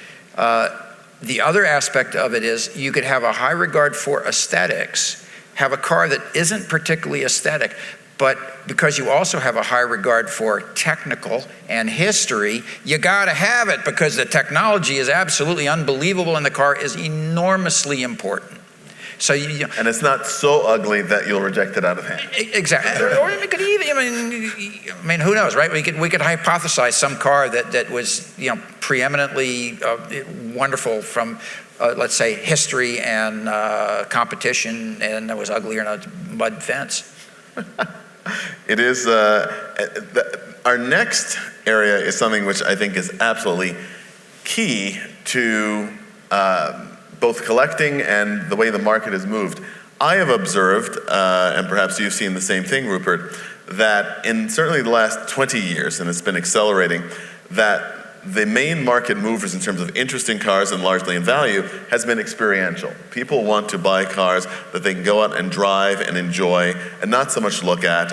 The other aspect of it is you could have a high regard for aesthetics, have a car that isn't particularly aesthetic, but because you also have a high regard for technical and history, you gotta have it because the technology is absolutely unbelievable and the car is enormously important. So and it's not so ugly that you'll reject it out of hand. Exactly. Or it could even, I mean, who knows, right? We could hypothesize some car that was preeminently wonderful from let's say history and competition, and that was uglier than a mud fence. It is, our next area is something which I think is absolutely key to both collecting and the way the market has moved. I have observed, and perhaps you've seen the same thing, Rupert, that in certainly the last 20 years, and it's been accelerating, that the main market movers in terms of interest in cars and largely in value has been experiential. People want to buy cars that they can go out and drive and enjoy and not so much look at.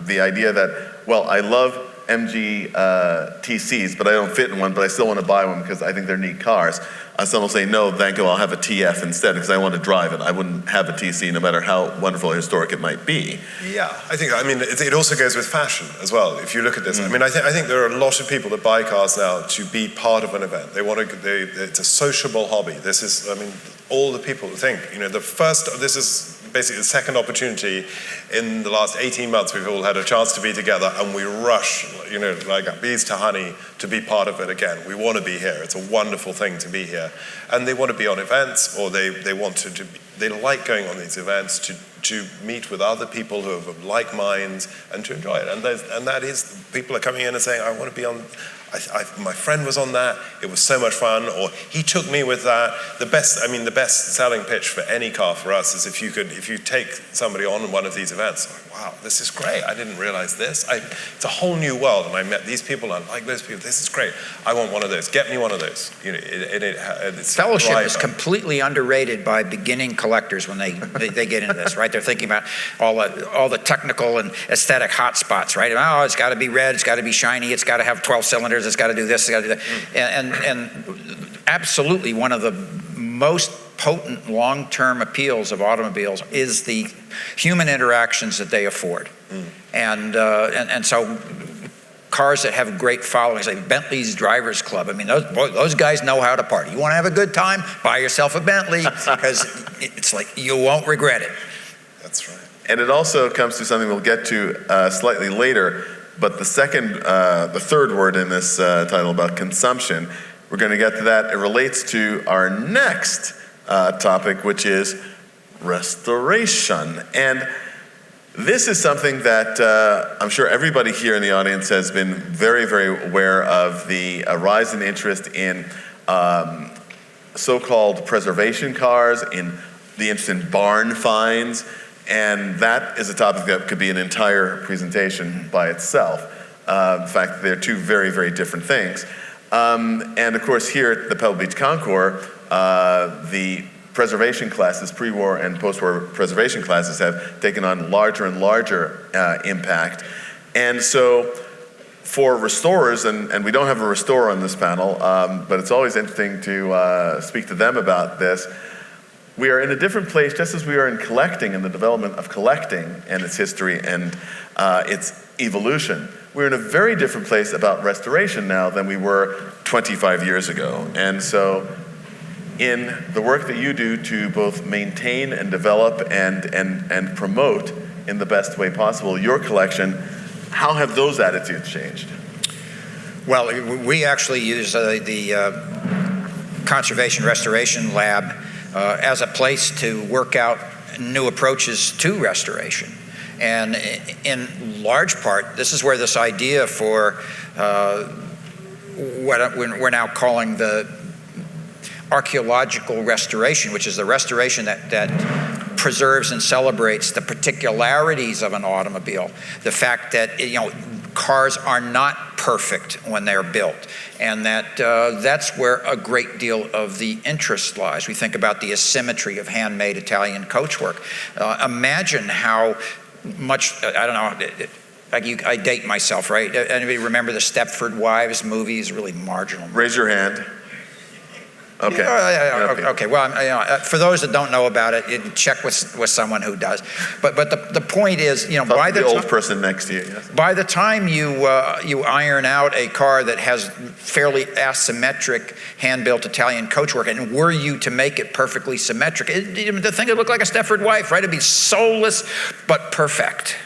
The idea that, well, I love MG TCs, but I don't fit in one, but I still want to buy one because I think they're neat cars. Some will say, no, thank you, I'll have a TF instead because I want to drive it. I wouldn't have a TC no matter how wonderful or historic it might be. Yeah, I mean, it also goes with fashion as well. If you look at this, I mean, I think there are a lot of people that buy cars now to be part of an event. It's a sociable hobby. This is, I mean, all the people think, this is basically the second opportunity in the last 18 months we've all had a chance to be together, and we rush, like bees to honey to be part of it again. We want to be here. It's a wonderful thing to be here. And they want to be on events, or they like going on these events to meet with other people who have like minds and to enjoy it. And that is, people are coming in and saying, I want to be on, my friend was on that, it was so much fun, or he took me with that. The best selling pitch for any car for us is if you take somebody on one of these events, like, wow, this is great, I didn't realize this. It's a whole new world, and I met these people, and I like those people, this is great. I want one of those, get me one of those. It's fellowship is completely underrated by beginning collectors when they get into this, right? They're thinking about all the technical and aesthetic hot spots, right? Oh, it's got to be red, it's got to be shiny, it's got to have 12 cylinders, it's got to do this, it's got to do that. And absolutely one of the most potent long-term appeals of automobiles is the human interactions that they afford. And so cars that have great followings, like Bentley's Drivers Club, I mean, those guys know how to party. You want to have a good time? Buy yourself a Bentley, because it's like you won't regret it. That's right. And it also comes to something we'll get to slightly later, but the third word in this title about consumption, we're going to get to that. It relates to our next topic, which is restoration. And this is something that I'm sure everybody here in the audience has been very, very aware of, the rise in interest in so-called preservation cars, in the interest in barn finds. And that is a topic that could be an entire presentation by itself. In fact, they're two very, very different things. And of course, here at the Pebble Beach Concours, the preservation classes, pre-war and post-war preservation classes, have taken on larger and larger impact. And so for restorers, and we don't have a restorer on this panel, but it's always interesting to speak to them about this. We are in a different place, just as we are in collecting and the development of collecting and its history and its evolution. We're in a very different place about restoration now than we were 25 years ago. And so in the work that you do to both maintain and develop and promote in the best way possible your collection, how have those attitudes changed? Well, we actually use the Conservation Restoration Lab as a place to work out new approaches to restoration. And in large part, this is where this idea for what we're now calling the archaeological restoration, which is the restoration that preserves and celebrates the particularities of an automobile. The fact that cars are not perfect when they're built. And that's where a great deal of the interest lies. We think about the asymmetry of handmade Italian coachwork. Imagine how much, I don't know, I date myself, right? Anybody remember the Stepford Wives movies? Really marginal. Raise your hand. Okay. Okay. Well, for those that don't know about it, check with someone who does. But the point is, by the old person next to you. Yes. By the time you iron out a car that has fairly asymmetric hand-built Italian coachwork, and were you to make it perfectly symmetric, the thing would look like a Stepford wife, right? It'd be soulless but perfect.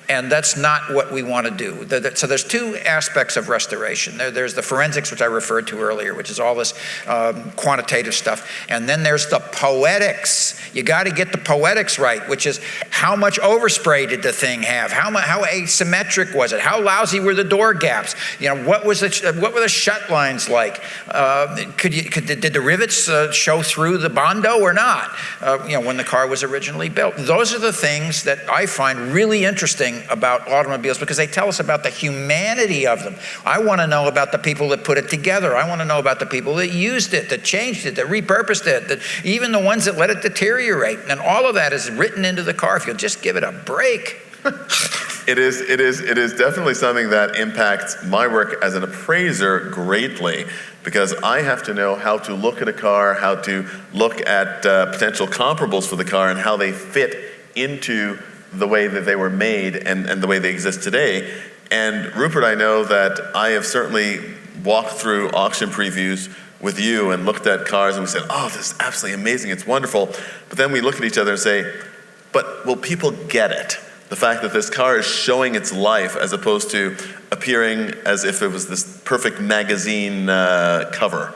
And that's not what we want to do. So there's two aspects of restoration. There's the forensics, which I referred to earlier, which is all this quantitative stuff. And then there's the poetics. You got to get the poetics right, which is how much overspray did the thing have? How asymmetric was it? How lousy were the door gaps? What were the shut lines like? Did the rivets show through the bondo or not? When the car was originally built. Those are the things that I find really interesting about automobiles, because they tell us about the humanity of them. I want to know about the people that put it together. I want to know about the people that used it, that changed it, that repurposed it, that even the ones that let it deteriorate. And all of that is written into the car if you'll just give it a break. It is definitely something that impacts my work as an appraiser greatly, because I have to know how to look at a car, how to look at potential comparables for the car and how they fit into the way that they were made and the way they exist today. And Rupert, I know that I have certainly walked through auction previews with you and looked at cars and we said, oh, this is absolutely amazing, it's wonderful. But then we look at each other and say, but will people get it? The fact that this car is showing its life as opposed to appearing as if it was this perfect magazine cover.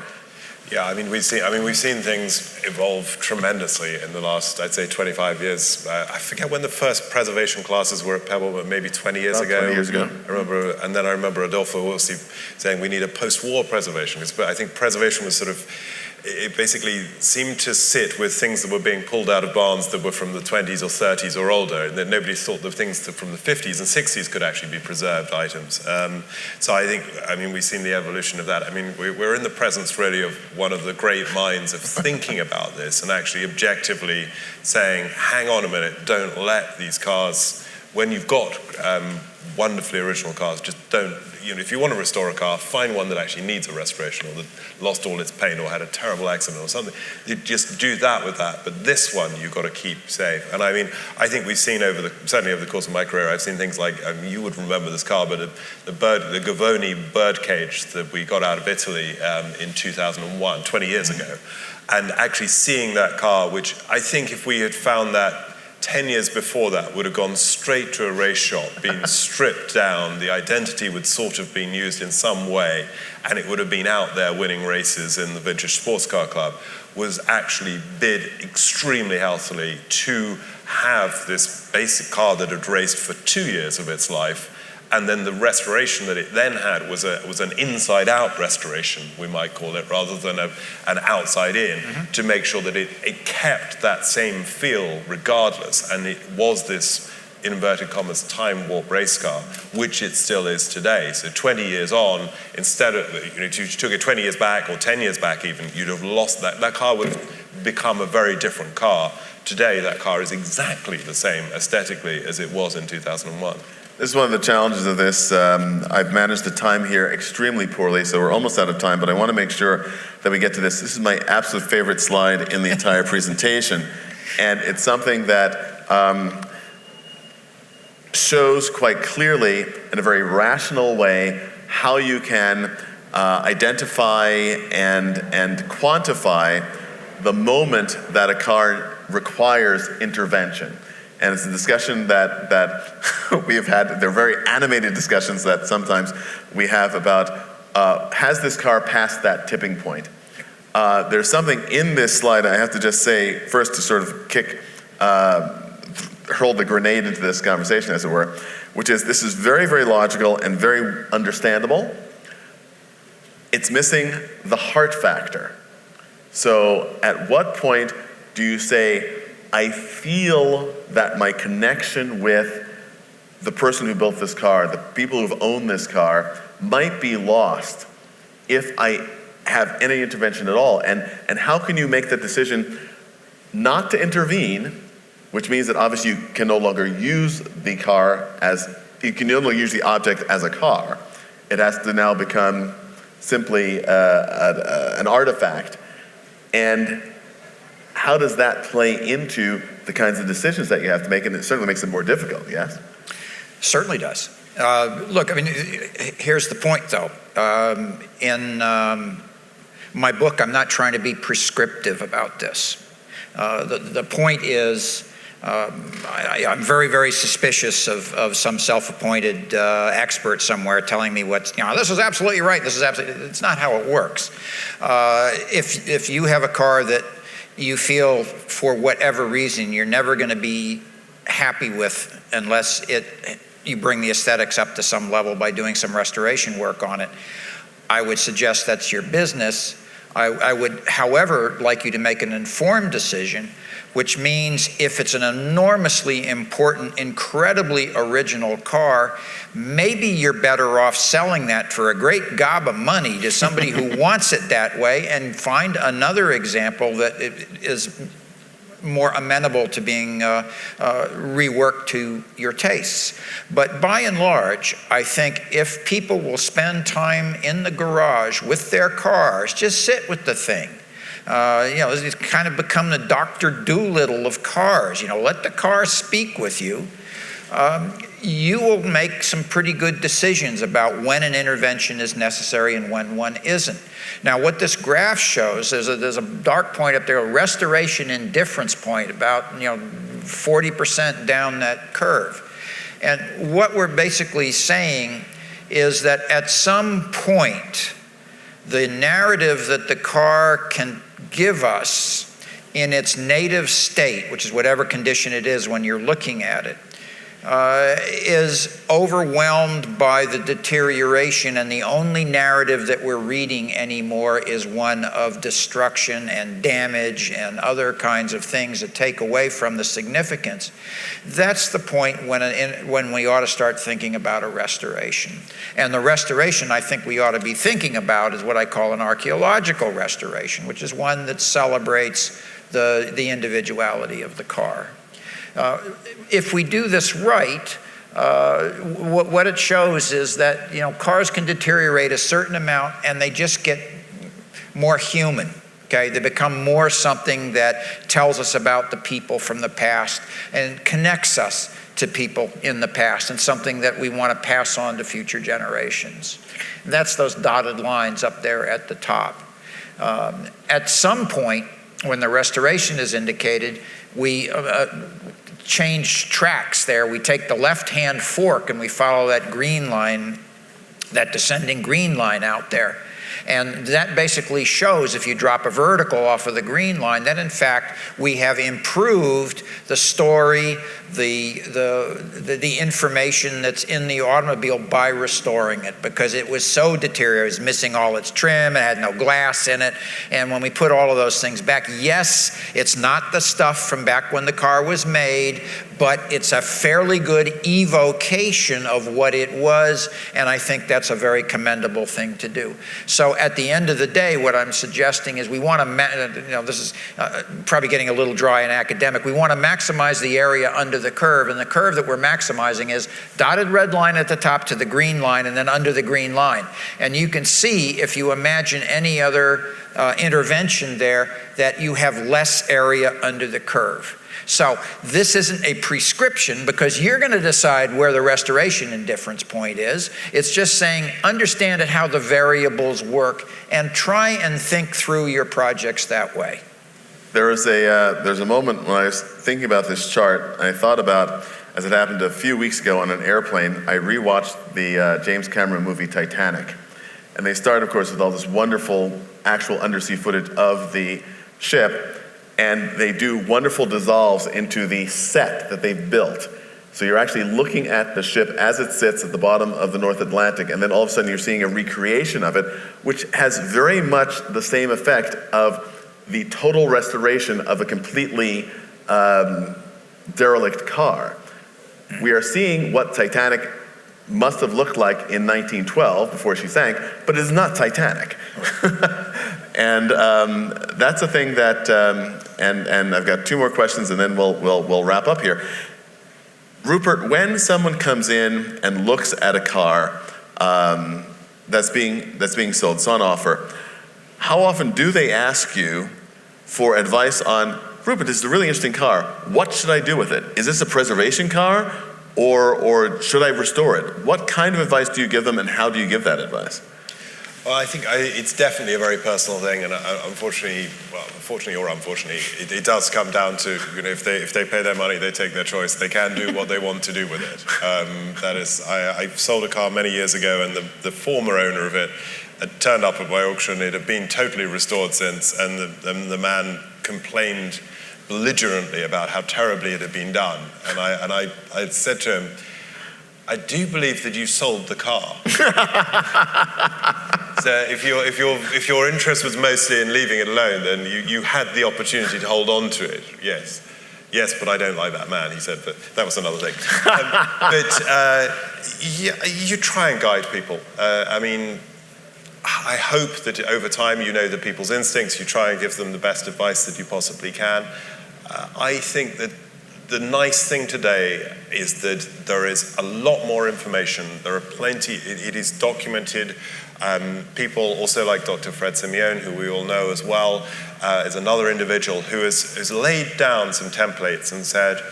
Yeah, we've seen things evolve tremendously in the last, I'd say, 25 years. I forget when the first preservation classes were at Pebble, but maybe 20 years ago. 20 years ago. I remember Adolfo Wilsi saying we need a post-war preservation. But I think preservation was it basically seemed to sit with things that were being pulled out of barns that were from the 20s or 30s or older, and that nobody thought the things from the 50s and 60s could actually be preserved items. So I think, we've seen the evolution of that. We're in the presence really of one of the great minds of thinking about this and actually objectively saying, hang on a minute, don't let these cars, when you've got wonderfully original cars, just don't, if you want to restore a car, find one that actually needs a restoration or that lost all its paint or had a terrible accident or something. You just do that with that. But this one, you've got to keep safe. And I think we've seen certainly over the course of my career, I've seen things like, you would remember this car, but the Gavoni bird cage that we got out of Italy in 2001, 20 years ago. And actually seeing that car, which I think if we had found that 10 years before that would have gone straight to a race shop, been stripped down, the identity would sort of been used in some way, and it would have been out there winning races in the Vintage Sports Car Club, was actually bid extremely healthily to have this basic car that had raced for 2 years of its life. And then the restoration that it then had was an inside-out restoration, we might call it, rather than an outside-in, to make sure that it kept that same feel regardless. And it was this, in inverted commas, time warp race car, which it still is today. So 20 years on, instead of, if you took it 20 years back or 10 years back even, you'd have lost that. That car would have become a very different car. Today, that car is exactly the same aesthetically as it was in 2001. This is one of the challenges of this. I've managed the time here extremely poorly, so we're almost out of time, but I want to make sure that we get to this. This is my absolute favorite slide in the entire presentation, and it's something that shows quite clearly, in a very rational way, how you can identify and quantify the moment that a car requires intervention. And it's a discussion that we have had. They're very animated discussions that sometimes we have about, has this car passed that tipping point? There's something in this slide I have to just say, first to sort of hurl the grenade into this conversation, as it were, which is this is very, very logical and very understandable. It's missing the heart factor. So at what point do you say, I feel that my connection with the person who built this car, the people who've owned this car, might be lost if I have any intervention at all? And how can you make the decision not to intervene, which means that obviously you can no longer use the car you can no longer use the object as a car. It has to now become simply an artifact. And how does that play into the kinds of decisions that you have to make? And it certainly makes it more difficult, yes? Certainly does. Look, I mean, here's the point, though. In my book, I'm not trying to be prescriptive about this. The point is, I'm very, very suspicious of some self-appointed expert somewhere telling me this is absolutely right, it's not how it works. If you have a car that you feel, for whatever reason, you're never going to be happy with unless you bring the aesthetics up to some level by doing some restoration work on it, I would suggest that's your business. I would, however, like you to make an informed decision, which means if it's an enormously important, incredibly original car, maybe you're better off selling that for a great gob of money to somebody who wants it that way, and find another example that is more amenable to being reworked to your tastes. But by and large, I think if people will spend time in the garage with their cars, just sit with the thing. It's kind of become the Dr. Doolittle of cars. Let the car speak with you. You will make some pretty good decisions about when an intervention is necessary and when one isn't. Now, what this graph shows, there's a dark point up there, a restoration indifference point, about 40% down that curve. And what we're basically saying is that at some point, the narrative that the car can give us in its native state, which is whatever condition it is when you're looking at it, is overwhelmed by the deterioration, and the only narrative that we're reading anymore is one of destruction and damage and other kinds of things that take away from the significance. That's the point when we ought to start thinking about a restoration. And the restoration I think we ought to be thinking about is what I call an archaeological restoration, which is one that celebrates the individuality of the car. If we do this right, what it shows is that cars can deteriorate a certain amount and they just get more human. Okay, they become more something that tells us about the people from the past and connects us to people in the past, and something that we want to pass on to future generations. And that's those dotted lines up there at the top. At some point, when the restoration is indicated, we change tracks there. We take the left-hand fork and we follow that green line, that descending green line out there. And that basically shows, if you drop a vertical off of the green line, that in fact we have improved the story, the information that's in the automobile by restoring it, because it was so deteriorated. It was missing all its trim, it had no glass in it. And when we put all of those things back, yes, it's not the stuff from back when the car was made, but it's a fairly good evocation of what it was, and I think that's a very commendable thing to do. So at the end of the day, what I'm suggesting is we want to, this is probably getting a little dry and academic, we want to maximize the area under the curve, and the curve that we're maximizing is dotted red line at the top to the green line and then under the green line. And you can see, if you imagine any other intervention there, that you have less area under the curve. So this isn't a prescription, because you're going to decide where the restoration indifference point is. It's just saying, understand how the variables work and try and think through your projects that way. There's a moment when I was thinking about this chart, and I thought about, as it happened a few weeks ago on an airplane, I rewatched the James Cameron movie Titanic. And they start, of course, with all this wonderful actual undersea footage of the ship. And they do wonderful dissolves into the set that they've built. So you're actually looking at the ship as it sits at the bottom of the North Atlantic, and then all of a sudden you're seeing a recreation of it, which has very much the same effect of the total restoration of a completely derelict car. We are seeing what Titanic must have looked like in 1912 before she sank, but it is not Titanic. And that's a thing that, and I've got two more questions and then we'll wrap up here. Rupert, when someone comes in and looks at a car that's being sold, it's on offer, how often do they ask you for advice on, Rupert, this is a really interesting car. What should I do with it? Is this a preservation car or should I restore it? What kind of advice do you give them and how do you give that advice? Well, I think it's definitely a very personal thing, and unfortunately, or unfortunately, it does come down to, if they pay their money, they take their choice. They can do what they want to do with it. That is, I sold a car many years ago, and the former owner of it had turned up at my auction. It had been totally restored since, and the man complained belligerently about how terribly it had been done. And I said to him, I do believe that you sold the car. So if your interest was mostly in leaving it alone, then you had the opportunity to hold on to it. Yes, but I don't like that man, he said, but that was another thing. You try and guide people. I hope that over time you know the people's instincts, you try and give them the best advice that you possibly can. I think that the nice thing today is that there is a lot more information. There are plenty, it is documented. People also like Dr. Fred Simeone, who we all know as well, is another individual who has laid down some templates and said,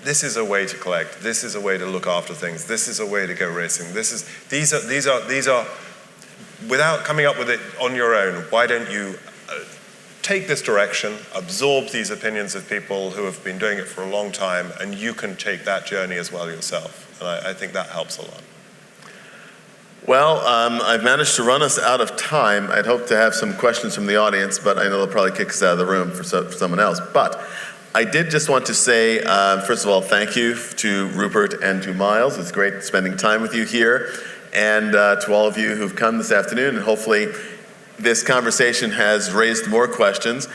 this is a way to collect, this is a way to look after things, this is a way to go racing, these are, without coming up with it on your own, why don't you take this direction, absorb these opinions of people who have been doing it for a long time, and you can take that journey as well yourself. And I think that helps a lot. Well, I've managed to run us out of time. I'd hoped to have some questions from the audience, but I know they'll probably kick us out of the room for someone else. But I did just want to say, first of all, thank you to Rupert and to Miles. It's great spending time with you here. And to all of you who've come this afternoon, and hopefully this conversation has raised more questions,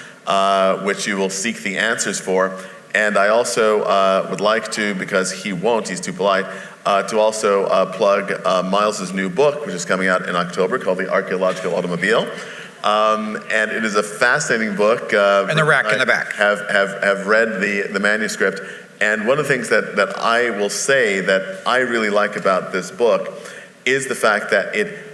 which you will seek the answers for. And I also would like to, because he won't, he's too polite, to also plug Miles's new book, which is coming out in October, called The Archaeological Automobile. And it is a fascinating book. And the rack in the back. Have read the manuscript. And one of the things that I will say that I really like about this book is the fact that it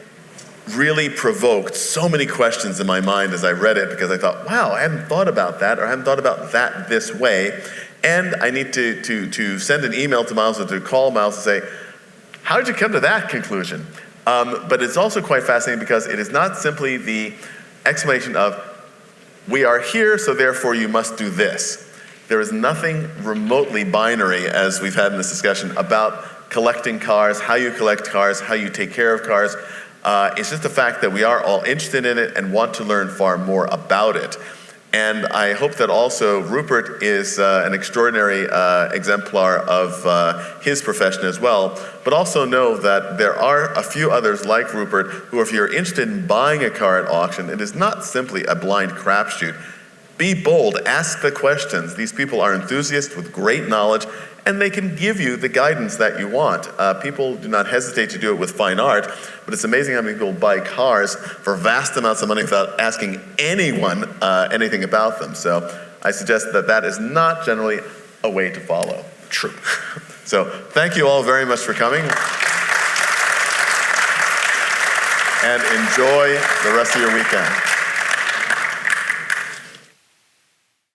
really provoked so many questions in my mind as I read it, because I thought, wow, I hadn't thought about that, or I hadn't thought about that this way. And I need to send an email to Miles or to call Miles and say, how did you come to that conclusion? But it's also quite fascinating because it is not simply the explanation of, we are here, so therefore you must do this. There is nothing remotely binary, as we've had in this discussion, about collecting cars, how you collect cars, how you take care of cars. It's just the fact that we are all interested in it and want to learn far more about it. And I hope that also Rupert is an extraordinary exemplar of his profession as well. But also know that there are a few others like Rupert who, if you're interested in buying a car at auction, it is not simply a blind crapshoot. Be bold, ask the questions. These people are enthusiasts with great knowledge, and they can give you the guidance that you want. People do not hesitate to do it with fine art, but it's amazing how many people buy cars for vast amounts of money without asking anyone anything about them. So I suggest that that is not generally a way to follow. True. So thank you all very much for coming. And enjoy the rest of your weekend.